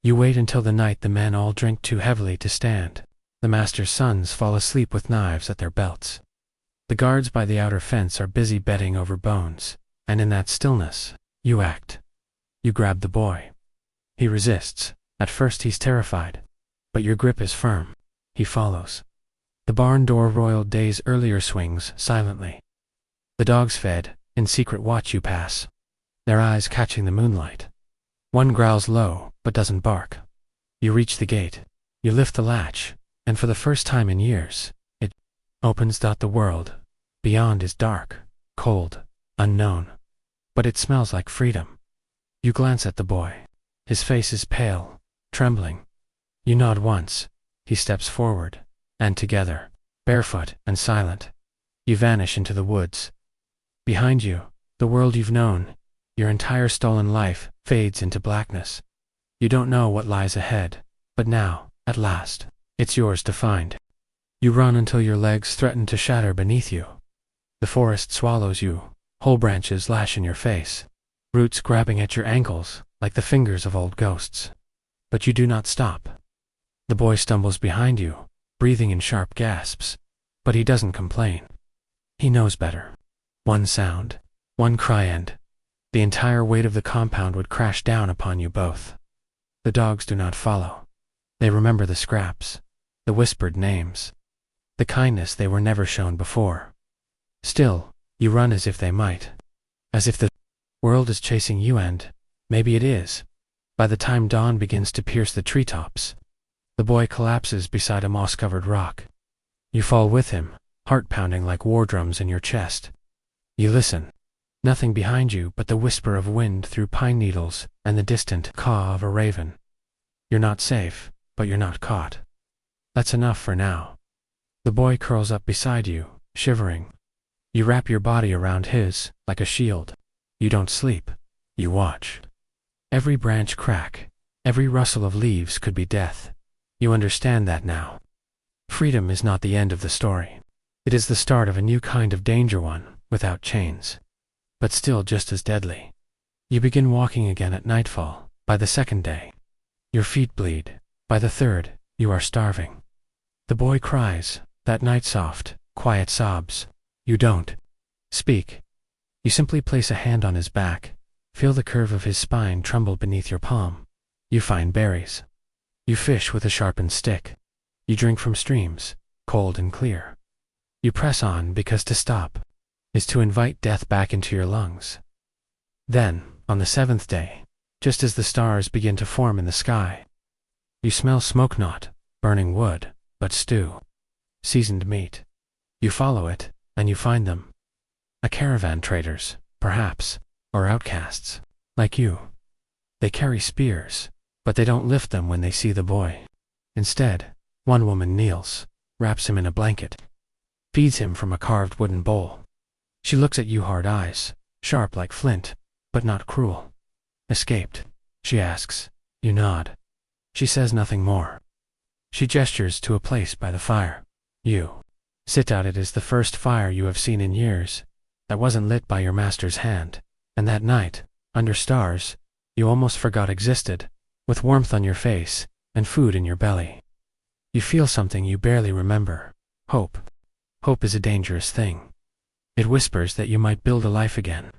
You wait until the night the men all drink too heavily to stand. The master's sons fall asleep with knives at their belts. The guards by the outer fence are busy betting over bones, and in that stillness, you act. You grab the boy. He resists. At first he's terrified. But your grip is firm. He follows. The barn door roiled days earlier swings silently. The dogs fed, in secret watch you pass, their eyes catching the moonlight. One growls low, but doesn't bark. You reach the gate. You lift the latch, and for the first time in years, it opens. The world beyond is dark, cold, unknown. But it smells like freedom. You glance at the boy. His face is pale, trembling. You nod once. He steps forward, and together, barefoot and silent, you vanish into the woods. Behind you, the world you've known, your entire stolen life, fades into blackness. You don't know what lies ahead, but now, at last, it's yours to find. You run until your legs threaten to shatter beneath you. The forest swallows you, whole branches lash in your face, roots grabbing at your ankles like the fingers of old ghosts. But you do not stop. The boy stumbles behind you, breathing in sharp gasps, but he doesn't complain. He knows better. One sound, one cry, and the entire weight of the compound would crash down upon you both. The dogs do not follow. They remember the scraps, the whispered names, the kindness they were never shown before. Still, you run as if they might. As if the world is chasing you, and maybe it is. By the time dawn begins to pierce the treetops, the boy collapses beside a moss-covered rock. You fall with him, heart pounding like war drums in your chest. You listen. Nothing behind you but the whisper of wind through pine needles and the distant caw of a raven. You're not safe, but you're not caught. That's enough for now. The boy curls up beside you, shivering. You wrap your body around his, like a shield. You don't sleep. You watch. Every branch crack, every rustle of leaves could be death. You understand that now. Freedom is not the end of the story. It is the start of a new kind of danger, one without chains, but still just as deadly. You begin walking again at nightfall. By the second day, your feet bleed. By the third, you are starving. The boy cries, that night soft, quiet sobs. You don't speak. You simply place a hand on his back, feel the curve of his spine tremble beneath your palm. You find berries. You fish with a sharpened stick. You drink from streams, cold and clear. You press on because to stop is to invite death back into your lungs. Then, on the seventh day, just as the stars begin to form in the sky, you smell smoke, not burning wood, but stew, seasoned meat. You follow it, and you find them. A caravan, traders, perhaps, or outcasts, like you. They carry spears, but they don't lift them when they see the boy. Instead, one woman kneels, wraps him in a blanket, feeds him from a carved wooden bowl. She looks at you, hard eyes, sharp like flint, but not cruel. Escaped? She asks. You nod. She says nothing more. She gestures to a place by the fire. You sit out. It is the first fire you have seen in years that wasn't lit by your master's hand, and that night, under stars, you almost forgot existed, with warmth on your face and food in your belly. You feel something you barely remember. Hope. Hope is a dangerous thing. It whispers that you might build a life again,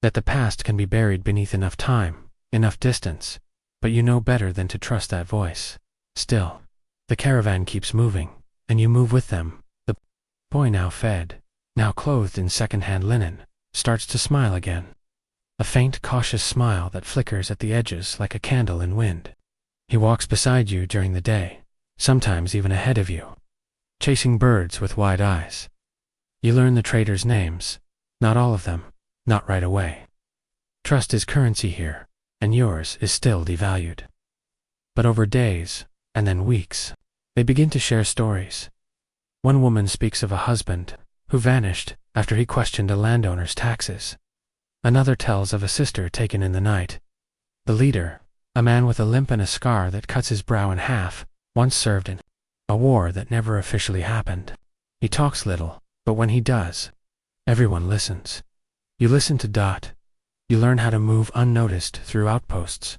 that the past can be buried beneath enough time, enough distance, but you know better than to trust that voice. Still, the caravan keeps moving, and you move with them. The boy, now fed, now clothed in second-hand linen, starts to smile again. A faint, cautious smile that flickers at the edges like a candle in wind. He walks beside you during the day, sometimes even ahead of you, chasing birds with wide eyes. You learn the traders' names, not all of them, not right away. Trust is currency here, and yours is still devalued. But over days, and then weeks, they begin to share stories. One woman speaks of a husband who vanished after he questioned a landowner's taxes. Another tells of a sister taken in the night. The leader, a man with a limp and a scar that cuts his brow in half, once served in a war that never officially happened. He talks little, but when he does, everyone listens. You listen to Dot. You learn how to move unnoticed through outposts.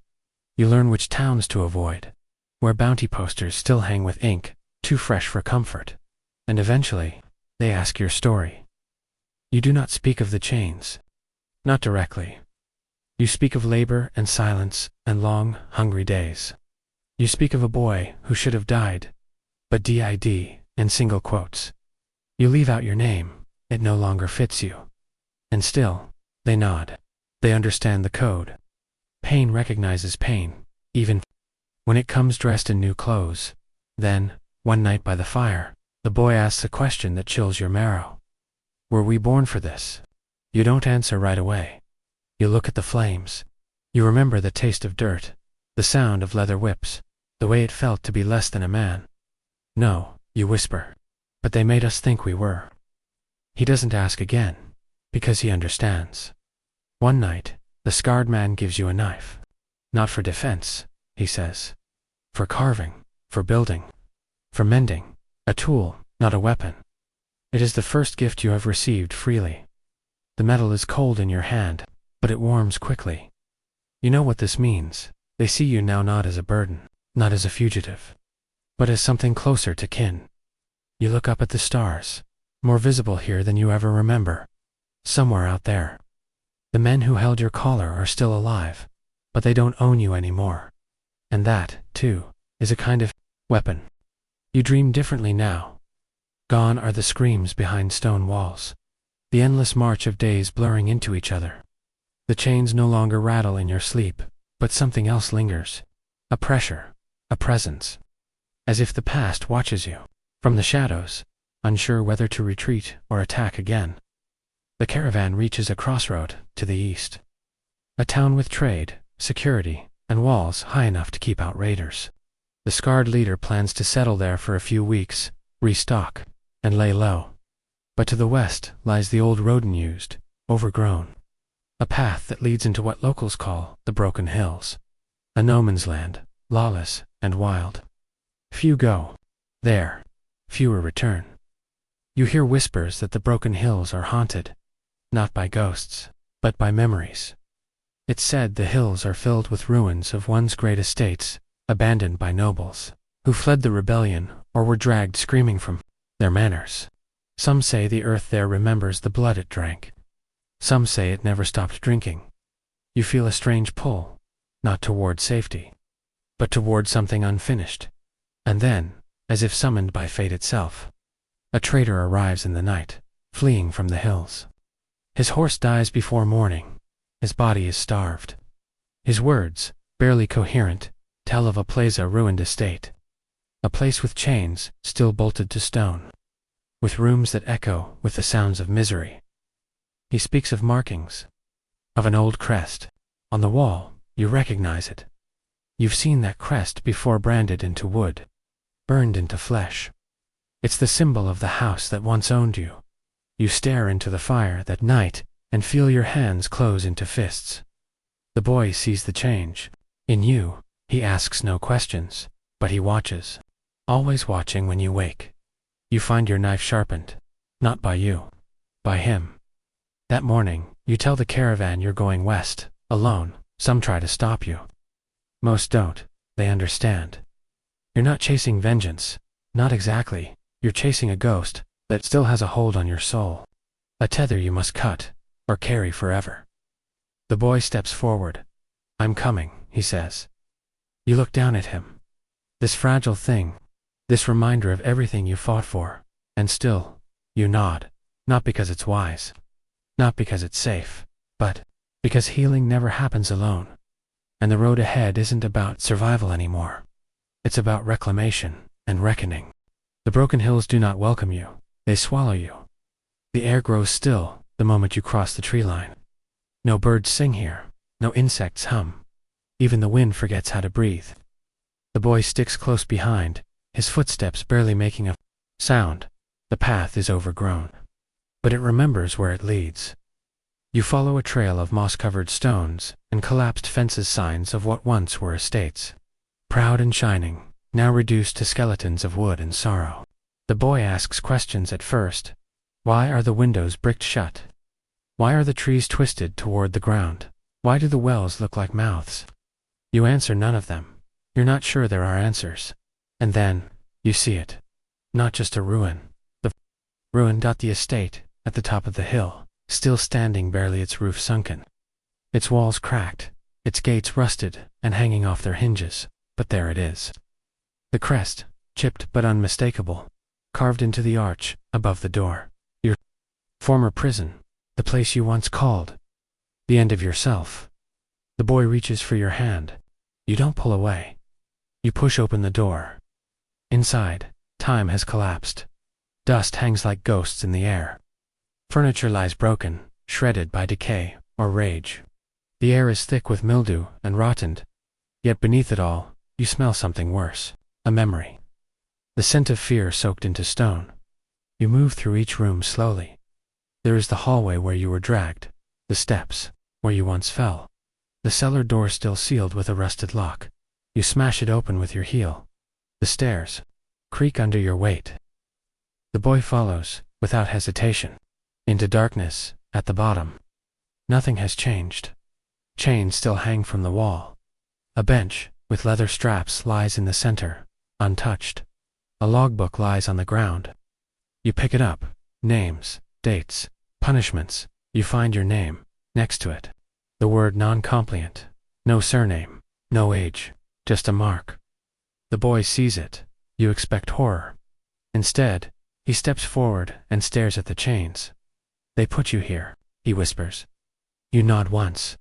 You learn which towns to avoid, where bounty posters still hang with ink, too fresh for comfort. And eventually, they ask your story. You do not speak of the chains. Not directly. You speak of labor and silence and long, hungry days. You speak of a boy who should have died, but did, in single quotes. You leave out your name. It no longer fits you. And still, they nod. They understand the code. Pain recognizes pain, even when it comes dressed in new clothes. Then, one night by the fire, the boy asks a question that chills your marrow. Were we born for this? You don't answer right away. You look at the flames. You remember the taste of dirt, the sound of leather whips, the way it felt to be less than a man. No, you whisper. But they made us think we were. He doesn't ask again, because he understands. One night, the scarred man gives you a knife. Not for defense, he says. For carving, for building, for mending. A tool, not a weapon. It is the first gift you have received freely. The metal is cold in your hand, but it warms quickly. You know what this means. They see you now not as a burden, not as a fugitive, but as something closer to kin. You look up at the stars. more visible here than you ever remember. Somewhere out there. The men who held your collar are still alive, but they don't own you anymore. And that, too, is a kind of weapon. You dream differently now. Gone are the screams behind stone walls, the endless march of days blurring into each other. The chains no longer rattle in your sleep, but something else lingers. A pressure, a presence. As if the past watches you. From the shadows, unsure whether to retreat or attack again. The caravan reaches a crossroad to the east. A town with trade, security, and walls high enough to keep out raiders. The scarred leader plans to settle there for a few weeks, restock, and lay low. But to the west lies the old road unused, overgrown. A path that leads into what locals call the Broken Hills. A no man's land, lawless and wild. Few go there, fewer return. You hear whispers that the Broken Hills are haunted, not by ghosts, but by memories. It's said the hills are filled with ruins of once great estates, abandoned by nobles, who fled the rebellion or were dragged screaming from their manors. Some say the earth there remembers the blood it drank. Some say it never stopped drinking. You feel a strange pull, not toward safety, but toward something unfinished. And then, as if summoned by fate itself, a trader arrives in the night, fleeing from the hills. His horse dies before morning. His body is starved. His words, barely coherent, tell of a plaza ruined estate. A place with chains still bolted to stone, with rooms that echo with the sounds of misery. He speaks of markings, of an old crest. On the wall, you recognize it. You've seen that crest before, branded into wood, burned into flesh. It's the symbol of the house that once owned you. You stare into the fire that night and feel your hands close into fists. The boy sees the change. In you, he asks no questions, but he watches. Always watching when you wake. You find your knife sharpened. Not by you. By him. That morning, you tell the caravan you're going west, alone. Some try to stop you. Most don't. They understand. You're not chasing vengeance. Not exactly. You're chasing a ghost that still has a hold on your soul. A tether you must cut, or carry forever. The boy steps forward. I'm coming, he says. You look down at him. This fragile thing, this reminder of everything you fought for, and still, you nod, not because it's wise, not because it's safe, but because healing never happens alone. And the road ahead isn't about survival anymore. It's about reclamation and reckoning. The Broken Hills do not welcome you. They swallow you. The air grows still the moment you cross the tree line. No birds sing here. No insects hum. Even the wind forgets how to breathe. The boy sticks close behind, his footsteps barely making a sound. The path is overgrown, but it remembers where it leads. You follow a trail of moss-covered stones and collapsed fences, signs of what once were estates. Proud and shining, now reduced to skeletons of wood and sorrow. The boy asks questions at first. Why are the windows bricked shut? Why are the trees twisted toward the ground? Why do the wells look like mouths? You answer none of them. You're not sure there are answers. And then, you see it. Not just a ruin. The ruin. The estate, at the top of the hill, still standing, barely its roof sunken. Its walls cracked, its gates rusted and hanging off their hinges, but there it is. The crest, chipped but unmistakable, carved into the arch above the door. Your former prison, the place you once called the end of yourself. The boy reaches for your hand. You don't pull away. You push open the door. Inside, time has collapsed. Dust hangs like ghosts in the air. Furniture lies broken, shredded by decay or rage. The air is thick with mildew and rotted. Yet beneath it all, you smell something worse. A memory. The scent of fear soaked into stone. You move through each room slowly. There is the hallway where you were dragged. The steps, where you once fell. The cellar door still sealed with a rusted lock. You smash it open with your heel. The stairs creak under your weight. The boy follows, without hesitation. Into darkness, at the bottom. Nothing has changed. Chains still hang from the wall. A bench, with leather straps, lies in the center, untouched. A logbook lies on the ground. You pick it up, Names, dates, punishments. You find your name next to it. The word non-compliant. No surname, no age, just a mark. The boy sees it. You expect horror. Instead, he steps forward and stares at the chains. They put you here, he whispers. You nod once,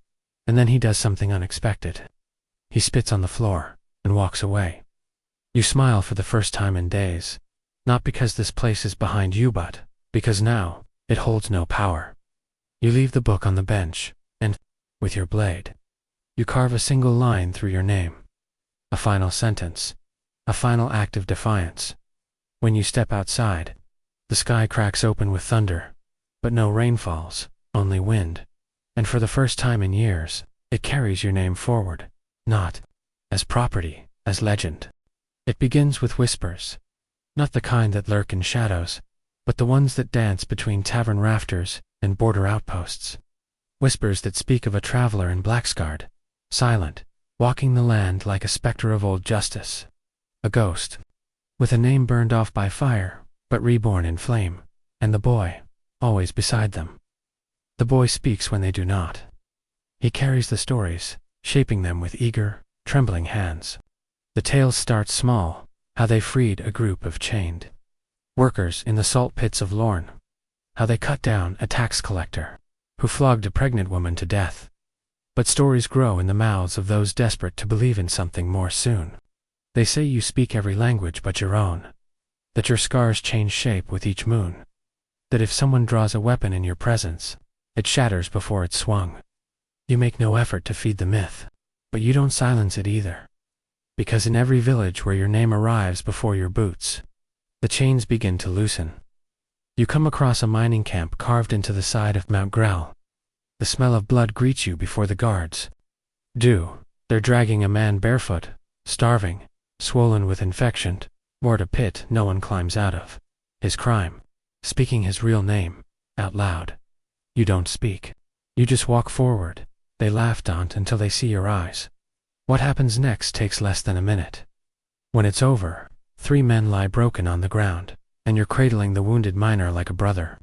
and then he does something unexpected. He spits on the floor and walks away. You smile for the first time in days, not because this place is behind you, but because now it holds no power. You leave the book on the bench, and, with your blade, you carve a single line through your name. A final sentence, a final act of defiance. When you step outside, the sky cracks open with thunder, but no rain falls, only wind. And for the first time in years, it carries your name forward, not as property, as legend. It begins with whispers, not the kind that lurk in shadows, but the ones that dance between tavern rafters and border outposts. Whispers that speak of a traveler in blackscarred, silent, walking the land like a specter of old justice. A ghost, with a name burned off by fire, but reborn in flame, and the boy, always beside them. The boy speaks when they do not. He carries the stories, shaping them with eager, trembling hands. The tales start small, how they freed a group of chained workers in the salt pits of Lorne, how they cut down a tax collector who flogged a pregnant woman to death. But stories grow in the mouths of those desperate to believe in something more soon. They say you speak every language but your own, that your scars change shape with each moon, that if someone draws a weapon in your presence, it shatters before it's swung. You make no effort to feed the myth, but you don't silence it either. Because in every village where your name arrives before your boots, the chains begin to loosen. You come across a mining camp carved into the side of Mount Grell. The smell of blood greets you before the guards do. They're dragging a man barefoot, starving, swollen with infection, toward a pit no one climbs out of. His crime, speaking his real name, out loud. You don't speak. You just walk forward. They laugh, Daunt, until they see your eyes. What happens next takes less than a minute. When it's over, 3 men lie broken on the ground, and you're cradling the wounded miner like a brother.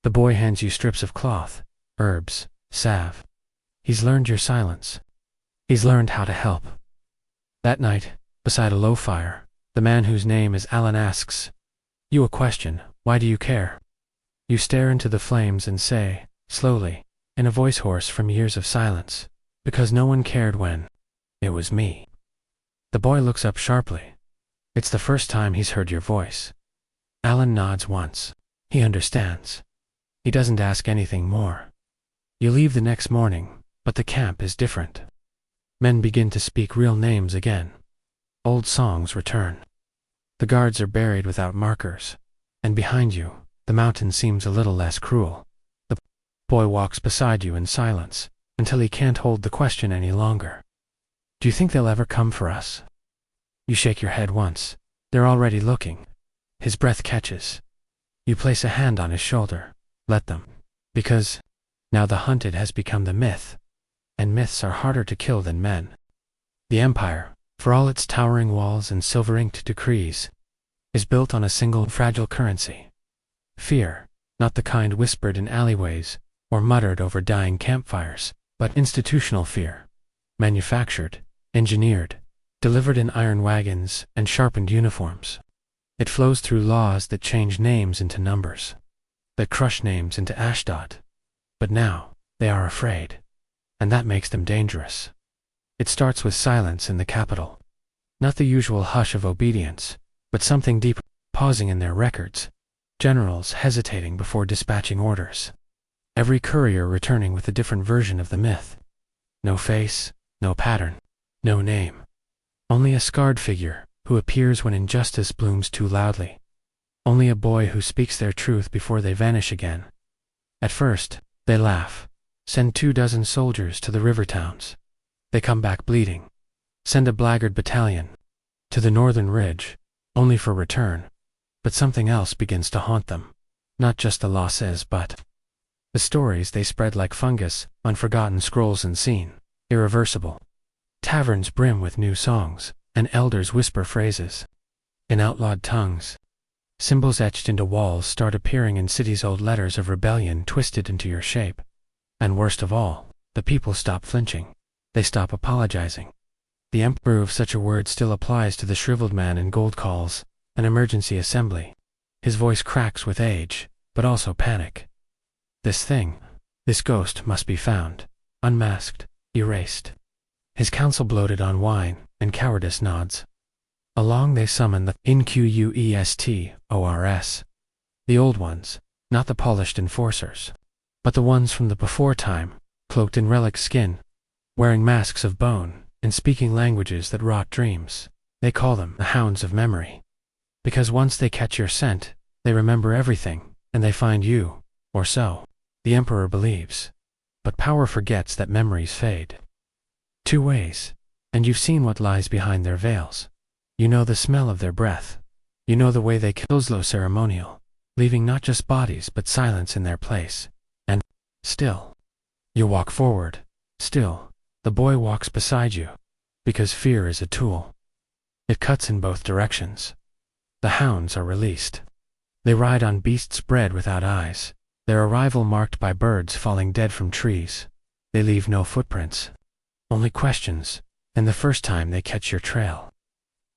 The boy hands you strips of cloth, herbs, salve. He's learned your silence. He's learned how to help. That night, beside a low fire, the man whose name is Alan asks you a question. Why do you care? You stare into the flames and say, slowly, in a voice hoarse from years of silence, because no one cared when it was me. The boy looks up sharply. It's the first time he's heard your voice. Alan nods once. He understands. He doesn't ask anything more. You leave the next morning, but the camp is different. Men begin to speak real names again. Old songs return. The guards are buried without markers, and behind you, the mountain seems a little less cruel. The boy walks beside you in silence, until he can't hold the question any longer. Do you think they'll ever come for us? You shake your head once. They're already looking. His breath catches. You place a hand on his shoulder. Let them. Because now the hunted has become the myth, and myths are harder to kill than men. The empire, for all its towering walls and silver-inked decrees, is built on a single fragile currency. Fear, not the kind whispered in alleyways or muttered over dying campfires, but institutional fear, manufactured, engineered, delivered in iron wagons and sharpened uniforms. It flows through laws that change names into numbers, that crush names into ashdod. But now, they are afraid, and that makes them dangerous. It starts with silence in the capital. Not the usual hush of obedience, but something deeper, pausing in their records, generals hesitating before dispatching orders. Every courier returning with a different version of the myth. No face, no pattern, no name. Only a scarred figure who appears when injustice blooms too loudly. Only a boy who speaks their truth before they vanish again. At first, they laugh. Send 24 soldiers to the river towns. They come back bleeding. Send a blackguard battalion to the northern ridge, only for return. But something else begins to haunt them. Not just the losses, but the stories they spread like fungus on forgotten scrolls unseen, irreversible. Taverns brim with new songs, and elders whisper phrases in outlawed tongues. Symbols etched into walls start appearing in cities, old letters of rebellion twisted into your shape. And worst of all, the people stop flinching. They stop apologizing. The emperor of such a word still applies to the shriveled man in gold calls an emergency assembly. His voice cracks with age, but also panic. This thing, this ghost must be found, unmasked, erased. His council bloated on wine and cowardice nods. Along they summon the Inquestors, the old ones, not the polished enforcers, but the ones from the before time, cloaked in relic skin, wearing masks of bone, and speaking languages that rot dreams. They call them the Hounds of Memory. Because once they catch your scent, they remember everything, and they find you, or so the emperor believes. But power forgets that memories fade. 2 ways, and you've seen what lies behind their veils. You know the smell of their breath. You know the way they kill slow ceremonial, leaving not just bodies but silence in their place. And still, you walk forward. Still, the boy walks beside you, because fear is a tool. It cuts in both directions. The hounds are released. They ride on beasts bred without eyes, their arrival marked by birds falling dead from trees. They leave no footprints, only questions, and the first time they catch your trail.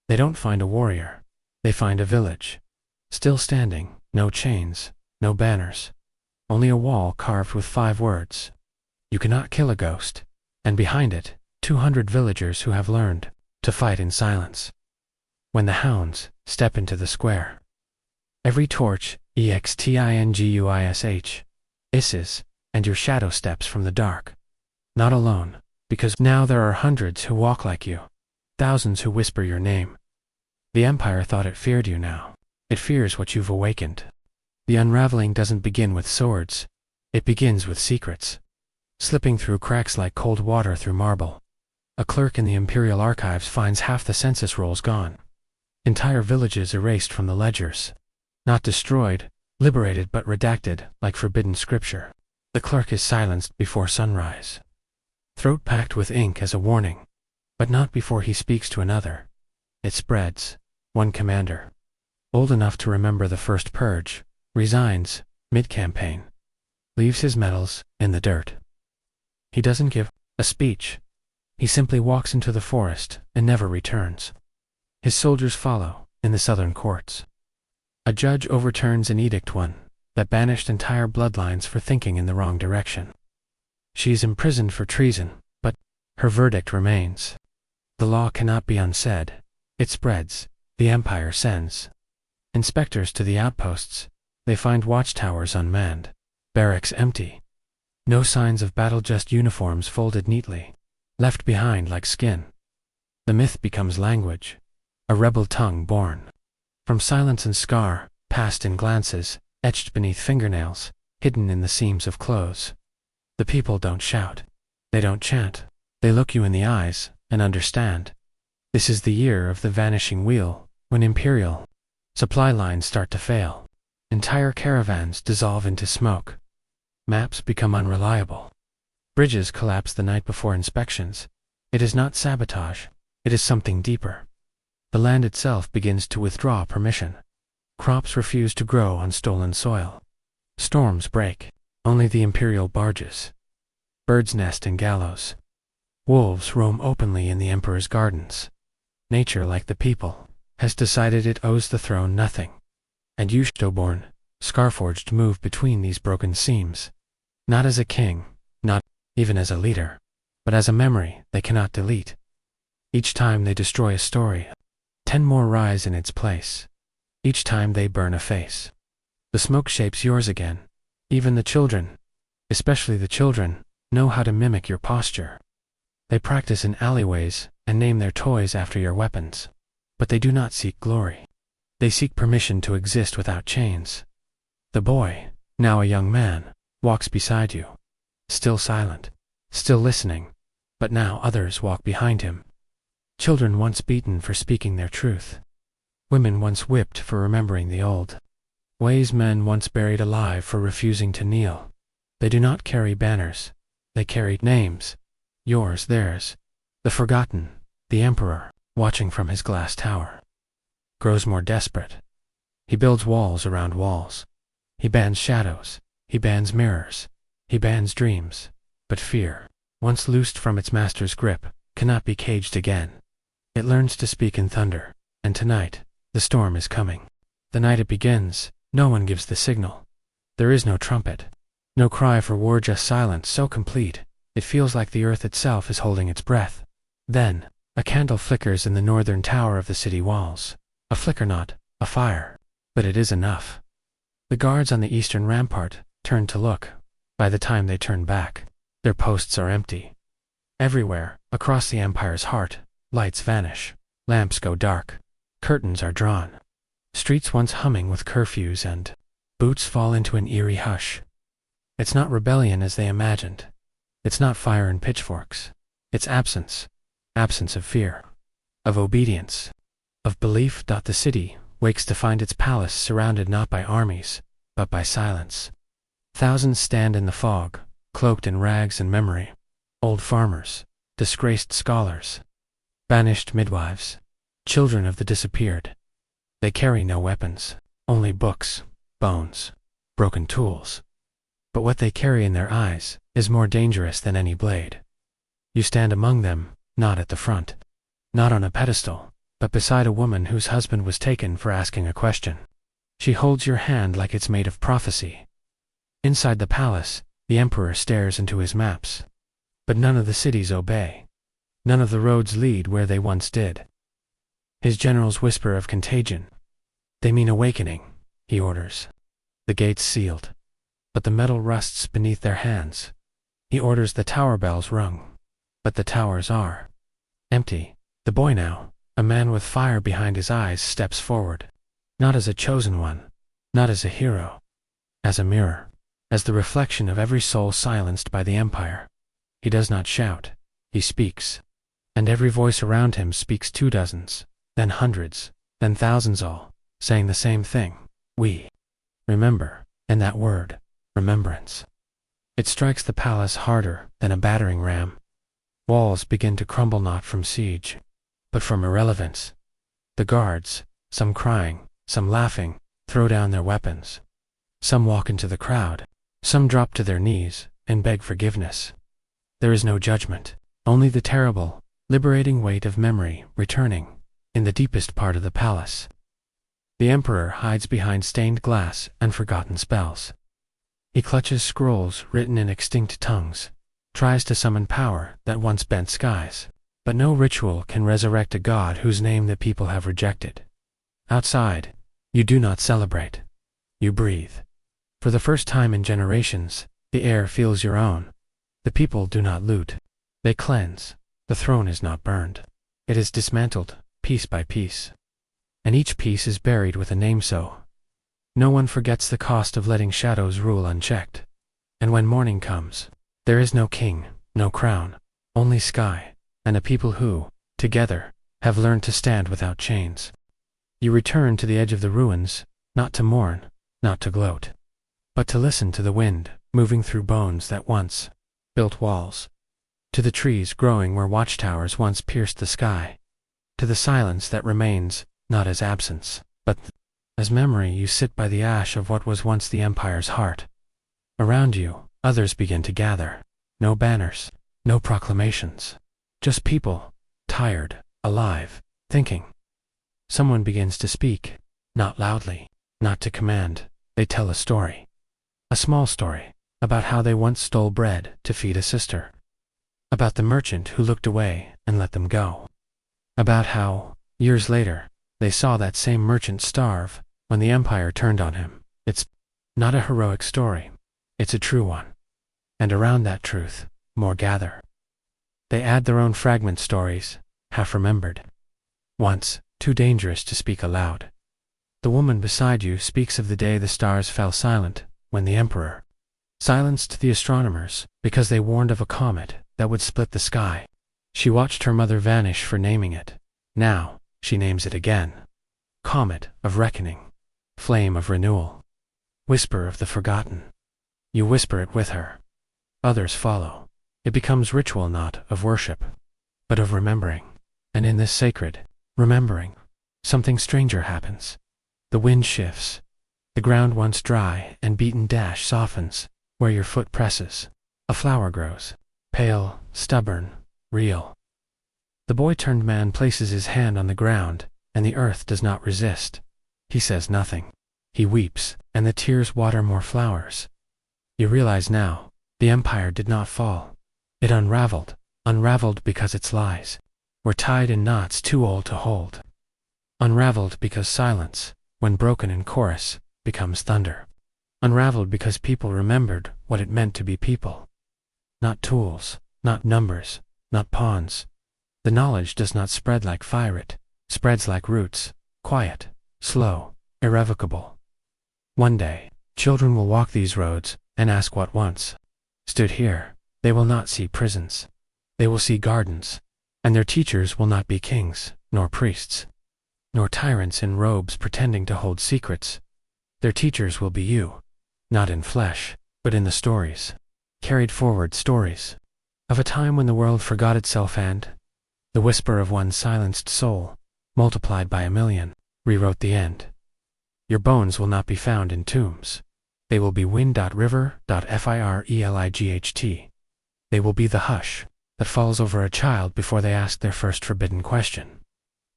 They don't find a warrior. They find a village. Still standing, no chains, no banners. Only a wall carved with 5 words. You cannot kill a ghost. And behind it, 200 villagers who have learned to fight in silence. When the hounds step into the square, every torch, extinguish, hisses, and your shadow steps from the dark. Not alone, because now there are hundreds who walk like you, thousands who whisper your name. The Empire thought it feared you now. It fears what you've awakened. The unraveling doesn't begin with swords. It begins with secrets, slipping through cracks like cold water through marble. A clerk in the Imperial Archives finds half the census rolls gone. Entire villages erased from the ledgers. Not destroyed, liberated but redacted, like forbidden scripture. The clerk is silenced before sunrise. Throat packed with ink as a warning. But not before he speaks to another. It spreads. One commander, old enough to remember the first purge, resigns, mid-campaign. Leaves his medals in the dirt. He doesn't give a speech. He simply walks into the forest and never returns. His soldiers follow in the southern courts. A judge overturns an edict one that banished entire bloodlines for thinking in the wrong direction. She is imprisoned for treason, but her verdict remains. The law cannot be unsaid. It spreads. The Empire sends inspectors to the outposts. They find watchtowers unmanned, barracks empty. No signs of battle, just uniforms folded neatly, left behind like skin. The myth becomes language, a rebel tongue born from silence and scar, passed in glances, etched beneath fingernails, hidden in the seams of clothes. The people don't shout. They don't chant. They look you in the eyes and understand. This is the year of the vanishing wheel, when Imperial supply lines start to fail. Entire caravans dissolve into smoke. Maps become unreliable. Bridges collapse the night before inspections. It is not sabotage. It is something deeper. The land itself begins to withdraw permission. Crops refuse to grow on stolen soil. Storms break. Only the Imperial barges. Birds nest in gallows. Wolves roam openly in the Emperor's gardens. Nature, like the people, has decided it owes the throne nothing. And you, stillborn, scar-forged, move between these broken seams. Not as a king, not even as a leader, but as a memory they cannot delete. Each time they destroy a story, 10 more rise in its place. Each time they burn a face, the smoke shapes yours again. Even the children, especially the children, know how to mimic your posture. They practice in alleyways and name their toys after your weapons. But they do not seek glory. They seek permission to exist without chains. The boy, now a young man, walks beside you. Still silent, still listening, but now others walk behind him. Children once beaten for speaking their truth. Women once whipped for remembering the old ways. Men once buried alive for refusing to kneel. They do not carry banners. They carry names. Yours, theirs. The forgotten, the Emperor, watching from his glass tower, grows more desperate. He builds walls around walls. He bans shadows. He bans mirrors. He bans dreams. But fear, once loosed from its master's grip, cannot be caged again. It learns to speak in thunder, and tonight, the storm is coming. The night it begins, no one gives the signal. There is no trumpet, no cry for war, just silence so complete, it feels like the earth itself is holding its breath. Then, a candle flickers in the northern tower of the city walls. A flicker, not a fire, but it is enough. The guards on the eastern rampart turn to look. By the time they turn back, their posts are empty. Everywhere, across the empire's heart, lights vanish, lamps go dark, curtains are drawn. Streets once humming with curfews and boots fall into an eerie hush. It's not rebellion as they imagined. It's not fire and pitchforks. It's absence. Absence of fear, of obedience, of belief. The city wakes to find its palace surrounded not by armies, but by silence. Thousands stand in the fog, cloaked in rags and memory. Old farmers, disgraced scholars, banished midwives, children of the disappeared. They carry no weapons, only books, bones, broken tools. But what they carry in their eyes is more dangerous than any blade. You stand among them, not at the front, not on a pedestal, but beside a woman whose husband was taken for asking a question. She holds your hand like it's made of prophecy. Inside the palace, the emperor stares into his maps. But none of the cities obey. None of the roads lead where they once did. His generals whisper of contagion. They mean awakening, he orders. The gates sealed, but the metal rusts beneath their hands. He orders the tower bells rung, but the towers are empty. The boy now, a man with fire behind his eyes, steps forward, not as a chosen one, not as a hero, as a mirror, as the reflection of every soul silenced by the empire. He does not shout, he speaks, and every voice around him speaks 24, then hundreds, then thousands, all saying the same thing. We remember, and that word, remembrance. It strikes the palace harder than a battering ram. Walls begin to crumble, not from siege, but from irrelevance. The guards, some crying, some laughing, throw down their weapons. Some walk into the crowd. Some drop to their knees and beg forgiveness. There is no judgment, only the terrible, liberating weight of memory returning. In the deepest part of the palace, the emperor hides behind stained glass and forgotten spells. He clutches scrolls written in extinct tongues, tries to summon power that once bent skies. But no ritual can resurrect a god whose name the people have rejected. Outside, you do not celebrate. You breathe. For the first time in generations, the air feels your own. The people do not loot. They cleanse. The throne is not burned. It is dismantled, piece by piece. And each piece is buried with a name so. No one forgets the cost of letting shadows rule unchecked. And when morning comes, there is no king, no crown, only sky, and a people who, together, have learned to stand without chains. You return to the edge of the ruins, not to mourn, not to gloat, but to listen to the wind moving through bones that once built walls, to the trees growing where watchtowers once pierced the sky, to the silence that remains, not as absence, but as memory. You sit by the ash of what was once the empire's heart. Around you, others begin to gather. No banners, no proclamations. Just people, tired, alive, thinking. Someone begins to speak, not loudly, not to command. They tell a story. A small story, about how they once stole bread to feed a sister. About the merchant who looked away and let them go. About how, years later, they saw that same merchant starve when the empire turned on him. It's not a heroic story. It's a true one. And around that truth, more gather. They add their own fragment stories, half remembered. Once, too dangerous to speak aloud. The woman beside you speaks of the day the stars fell silent, when the emperor silenced the astronomers because they warned of a comet that would split the sky. She watched her mother vanish for naming it. Now, she names it again. Comet of reckoning. Flame of renewal. Whisper of the forgotten. You whisper it with her. Others follow. It becomes ritual, not of worship, but of remembering. And in this sacred remembering, something stranger happens. The wind shifts. The ground once dry and beaten softens where your foot presses. A flower grows. Pale, stubborn, real. The boy-turned-man places his hand on the ground, and the earth does not resist. He says nothing. He weeps, and the tears water more flowers. You realize now, the empire did not fall. It unraveled because its lies were tied in knots too old to hold. Unraveled because silence, when broken in chorus, becomes thunder. Unraveled because people remembered what it meant to be people. Not tools, not numbers, not pawns. The knowledge does not spread like fire, it spreads like roots, quiet, slow, irrevocable. One day, children will walk these roads and ask what once stood here. They will not see prisons. They will see gardens, and their teachers will not be kings, nor priests, nor tyrants in robes pretending to hold secrets. Their teachers will be you, not in flesh, but in the stories, carried forward stories, of a time when the world forgot itself and the whisper of one silenced soul, multiplied by 1,000,000, rewrote the end. Your bones will not be found in tombs. They will be wind.river.firelight. They will be the hush that falls over a child before they ask their first forbidden question.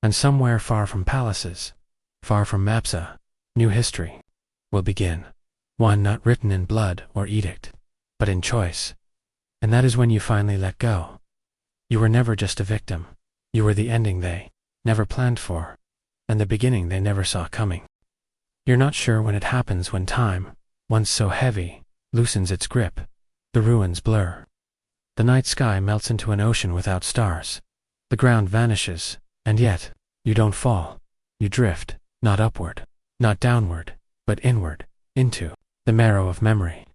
And somewhere far from palaces, far from maps, a new history will begin. One not written in blood or edict, but in choice. And that is when you finally let go. You were never just a victim. You were the ending they never planned for, and the beginning they never saw coming. You're not sure when it happens, when time, once so heavy, loosens its grip. The ruins blur. The night sky melts into an ocean without stars. The ground vanishes, and yet, you don't fall. You drift, not upward, not downward, but inward, into the marrow of memory,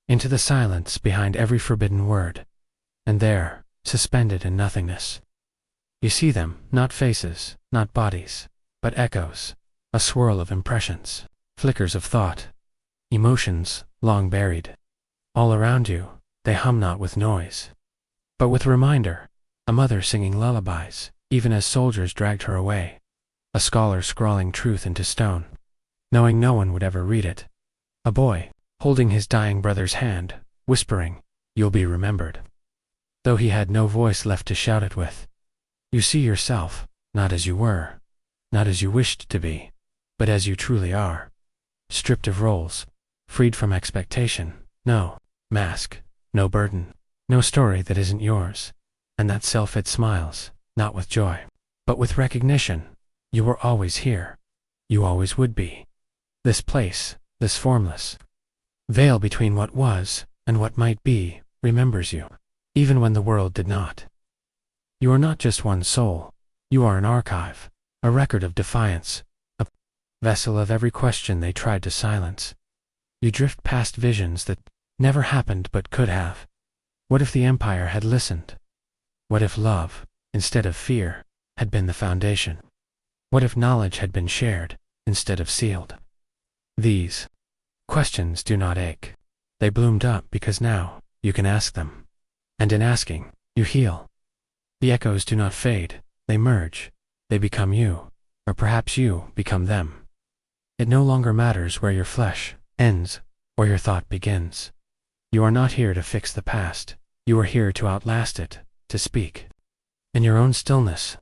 into the silence behind every forbidden word. And there, suspended in nothingness, you see them, not faces, not bodies, but echoes, a swirl of impressions, flickers of thought, emotions long buried. All around you, they hum not with noise, but with reminder. A mother singing lullabies, even as soldiers dragged her away. A scholar scrawling truth into stone, knowing no one would ever read it. A boy, holding his dying brother's hand, whispering, "You'll be remembered," though he had no voice left to shout it with. You see yourself, not as you were, not as you wished to be, but as you truly are. Stripped of roles, freed from expectation, no mask, no burden, no story that isn't yours, and that self it smiles, not with joy, but with recognition. You were always here. You always would be. This place, this formless veil between what was and what might be, remembers you, even when the world did not. You are not just one soul. You are an archive, a record of defiance, a vessel of every question they tried to silence. You drift past visions that never happened but could have. What if the empire had listened? What if love, instead of fear, had been the foundation? What if knowledge had been shared, instead of sealed? These questions do not ache. They bloomed up because now you can ask them. And in asking, you heal. The echoes do not fade, they merge. They become you, or perhaps you become them. It no longer matters where your flesh ends or your thought begins. You are not here to fix the past. You are here to outlast it, to speak. In your own stillness,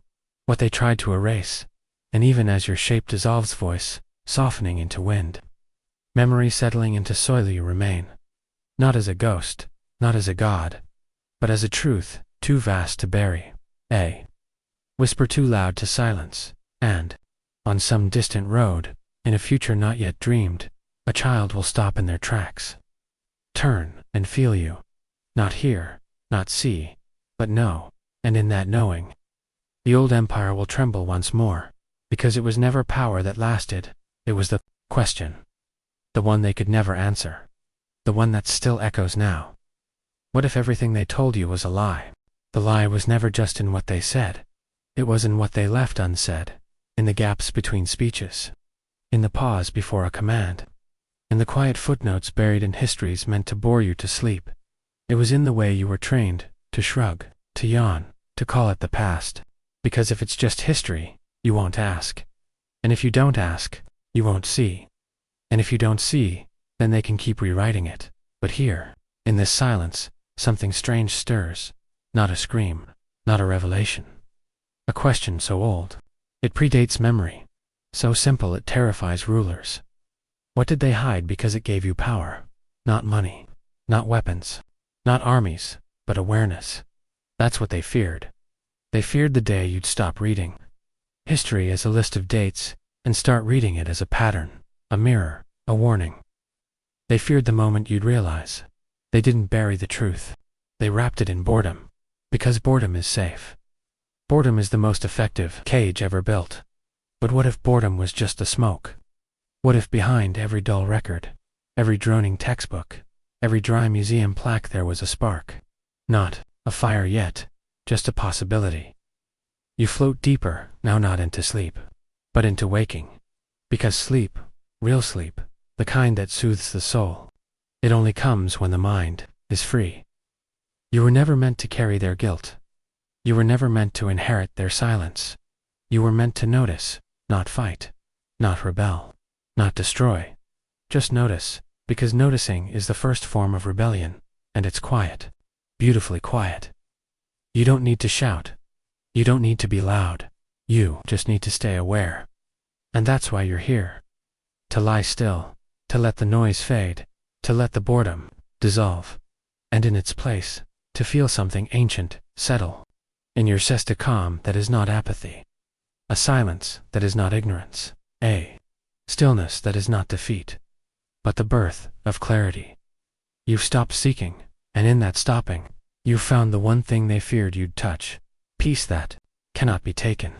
what they tried to erase, and even as your shape dissolves, voice softening into wind, memory settling into soil, you remain. Not as a ghost, not as a god, but as a truth too vast to bury, a whisper too loud to silence, and, on some distant road, in a future not yet dreamed, a child will stop in their tracks. Turn and feel you. Not hear, not see, but know, and in that knowing, the old empire will tremble once more, because it was never power that lasted, it was the question. The one they could never answer. The one that still echoes now. What if everything they told you was a lie? The lie was never just in what they said. It was in what they left unsaid, in the gaps between speeches, in the pause before a command, in the quiet footnotes buried in histories meant to bore you to sleep. It was in the way you were trained to shrug, to yawn, to call it the past, because if it's just history, you won't ask. And if you don't ask, you won't see. And if you don't see, then they can keep rewriting it. But here, in this silence, something strange stirs. Not a scream, not a revelation. A question so old, it predates memory. So simple it terrifies rulers. What did they hide because it gave you power? Not money, not weapons, not armies, but awareness. That's what they feared. They feared the day you'd stop reading history as a list of dates and start reading it as a pattern, a mirror, a warning. They feared the moment you'd realize. They didn't bury the truth. They wrapped it in boredom. Because boredom is safe. Boredom is the most effective cage ever built. But what if boredom was just the smoke? What if behind every dull record, every droning textbook, every dry museum plaque there was a spark? Not a fire yet, just a possibility. You float deeper, now not into sleep, but into waking. Because sleep, real sleep, the kind that soothes the soul, it only comes when the mind is free. You were never meant to carry their guilt. You were never meant to inherit their silence. You were meant to notice, not fight, not rebel, not destroy. Just notice, because noticing is the first form of rebellion, and it's quiet, beautifully quiet. You don't need to shout. You don't need to be loud. You just need to stay aware. And that's why you're here. To lie still, to let the noise fade, to let the boredom dissolve, and in its place, to feel something ancient settle. In your siesta calm that is not apathy. A silence that is not ignorance. A stillness that is not defeat, but the birth of clarity. You've stopped seeking, and in that stopping, you've found the one thing they feared you'd touch. Peace that cannot be taken.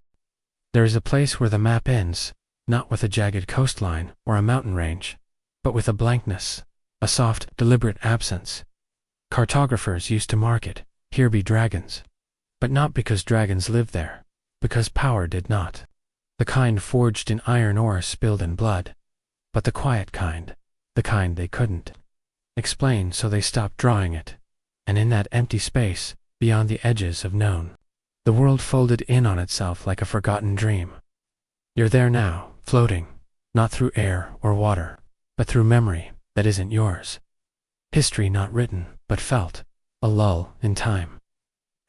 There is a place where the map ends, not with a jagged coastline or a mountain range, but with a blankness, a soft, deliberate absence. Cartographers used to mark it, here be dragons. But not because dragons lived there, because power did not. The kind forged in iron ore spilled in blood, but the quiet kind, the kind they couldn't explain, so they stopped drawing it. And in that empty space, beyond the edges of known, the world folded in on itself like a forgotten dream. You're there now, floating, not through air or water, but through memory that isn't yours. History not written, but felt, a lull in time.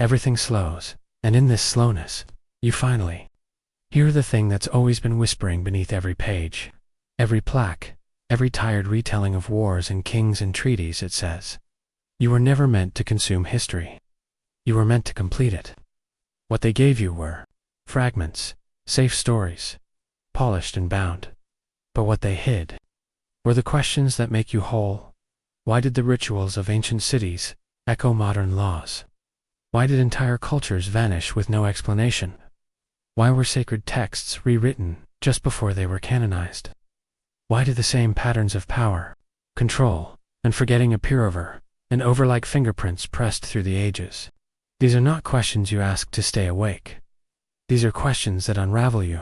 Everything slows, and in this slowness, you finally hear the thing that's always been whispering beneath every page, every plaque, every tired retelling of wars and kings and treaties. It says, you were never meant to consume history. You were meant to complete it. What they gave you were fragments, safe stories, polished and bound. But what they hid were the questions that make you whole. Why did the rituals of ancient cities echo modern laws? Why did entire cultures vanish with no explanation? Why were sacred texts rewritten just before they were canonized? Why did the same patterns of power, control, and forgetting appear over and over like fingerprints pressed through the ages? These are not questions you ask to stay awake. These are questions that unravel you,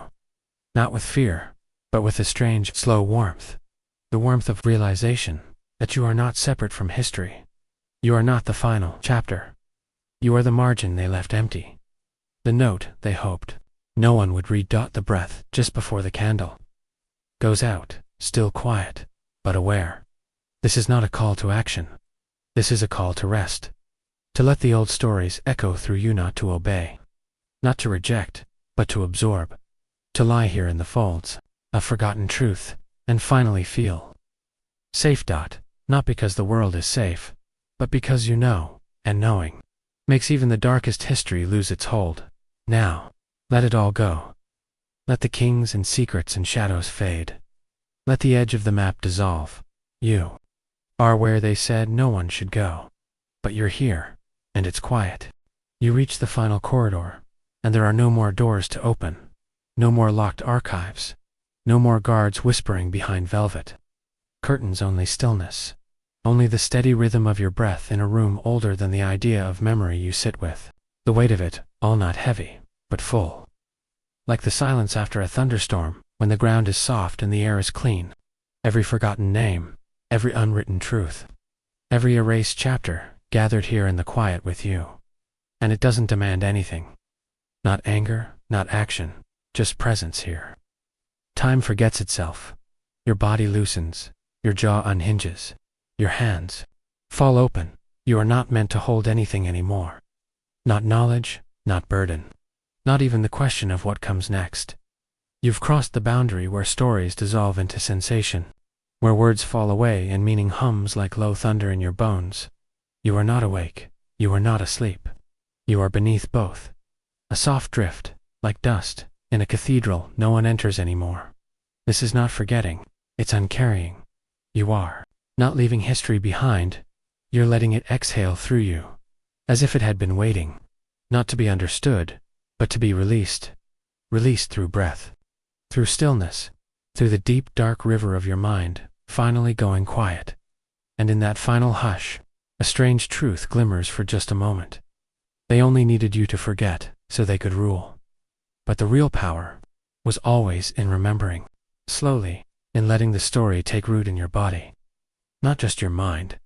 not with fear, but with a strange, slow warmth. The warmth of realization that you are not separate from history. You are not the final chapter. You are the margin they left empty. The note they hoped no one would read. The breath just before the candle goes out, still quiet, but aware. This is not a call to action. This is a call to rest. To let the old stories echo through you, not to obey. Not to reject, but to absorb. To lie here in the folds of forgotten truth, and finally feel safe. Not because the world is safe, but because you know, and knowing makes even the darkest history lose its hold. Now, let it all go. Let the kings and secrets and shadows fade. Let the edge of the map dissolve. You are where they said no one should go. But you're here, and it's quiet. You reach the final corridor, and there are no more doors to open, no more locked archives, no more guards whispering behind velvet curtains, only stillness. Only the steady rhythm of your breath in a room older than the idea of memory you sit with. The weight of it, all not heavy, but full. Like the silence after a thunderstorm, when the ground is soft and the air is clean. Every forgotten name, every unwritten truth, every erased chapter, gathered here in the quiet with you. And it doesn't demand anything. Not anger, not action, just presence here. Time forgets itself. Your body loosens. Your jaw unhinges. Your hands fall open. You are not meant to hold anything anymore. Not knowledge, not burden. Not even the question of what comes next. You've crossed the boundary where stories dissolve into sensation, where words fall away and meaning hums like low thunder in your bones. You are not awake. You are not asleep. You are beneath both. A soft drift, like dust, in a cathedral no one enters anymore. This is not forgetting, it's uncarrying. You are not leaving history behind, you're letting it exhale through you, as if it had been waiting, not to be understood, but to be released. Released through breath, through stillness, through the deep dark river of your mind, finally going quiet. And in that final hush, a strange truth glimmers for just a moment. They only needed you to forget, so they could rule. But the real power was always in remembering, slowly, in letting the story take root in your body. Not just your mind,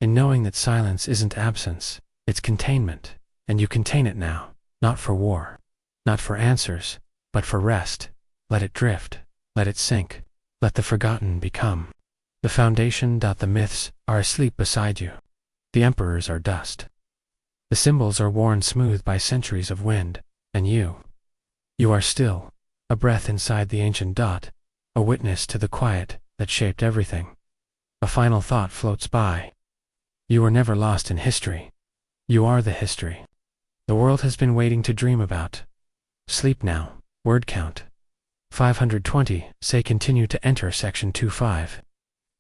in knowing that silence isn't absence, it's containment, and you contain it now, not for war, not for answers, but for rest. Let it drift, let it sink, let the forgotten become the foundation. The myths are asleep beside you. The emperors are dust. The symbols are worn smooth by centuries of wind, and you are still, a breath inside the ancient dot, a witness to the quiet that shaped everything. A final thought floats by. You were never lost in history. You are the history the world has been waiting to dream about. Sleep now. Word count 520. Say continue to enter section 25.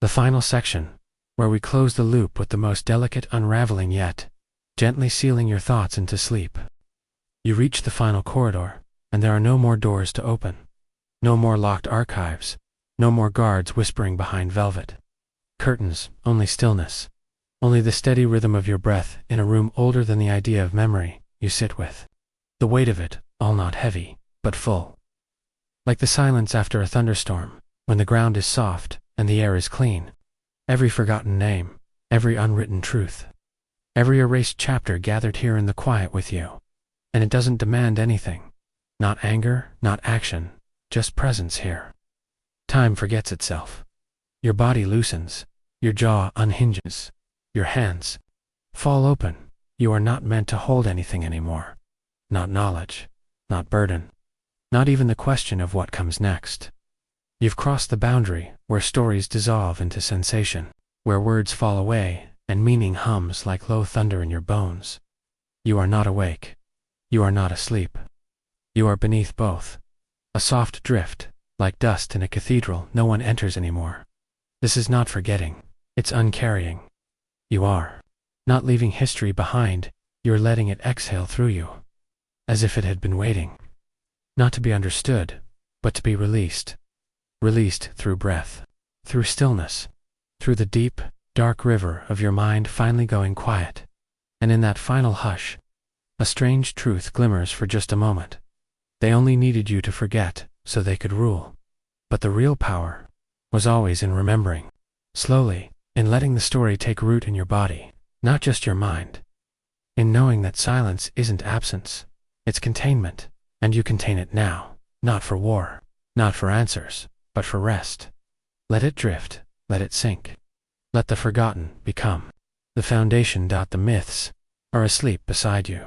The final section, where we close the loop with the most delicate unraveling yet, gently sealing your thoughts into sleep. You reach the final corridor, and there are no more doors to open. No more locked archives. No more guards whispering behind velvet curtains, only stillness. Only the steady rhythm of your breath in a room older than the idea of memory you sit with. The weight of it, all not heavy, but full. Like the silence after a thunderstorm, when the ground is soft and the air is clean. Every forgotten name, every unwritten truth, every erased chapter gathered here in the quiet with you. And it doesn't demand anything. Not anger, not action, just presence here. Time forgets itself. Your body loosens. Your jaw unhinges. Your hands fall open. You are not meant to hold anything anymore. Not knowledge, not burden, not even the question of what comes next. You've crossed the boundary where stories dissolve into sensation, where words fall away and meaning hums like low thunder in your bones. You are not awake. You are not asleep. You are beneath both. A soft drift, like dust in a cathedral no one enters anymore. This is not forgetting, it's uncarrying. You are not leaving history behind, you're letting it exhale through you, as if it had been waiting, not to be understood, but to be released. Released through breath, through stillness, through the deep, dark river of your mind finally going quiet. And in that final hush, a strange truth glimmers for just a moment. They only needed you to forget, so they could rule. But the real power was always in remembering, slowly, in letting the story take root in your body, not just your mind. In knowing that silence isn't absence, it's containment, and you contain it now, not for war, not for answers, but for rest. Let it drift, let it sink. Let the forgotten become the foundation. The myths are asleep beside you.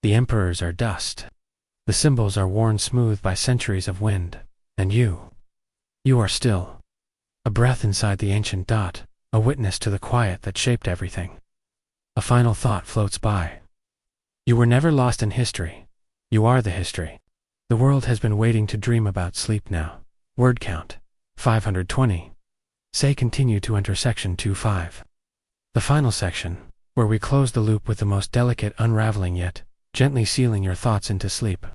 The emperors are dust. The symbols are worn smooth by centuries of wind, and you are still, a breath inside the ancient dot, a witness to the quiet that shaped everything. A final thought floats by. You were never lost in history. You are the history the world has been waiting to dream about. Sleep now. Word count 520. Say continue to enter section 25. The final section, where we close the loop with the most delicate unraveling yet, gently sealing your thoughts into sleep.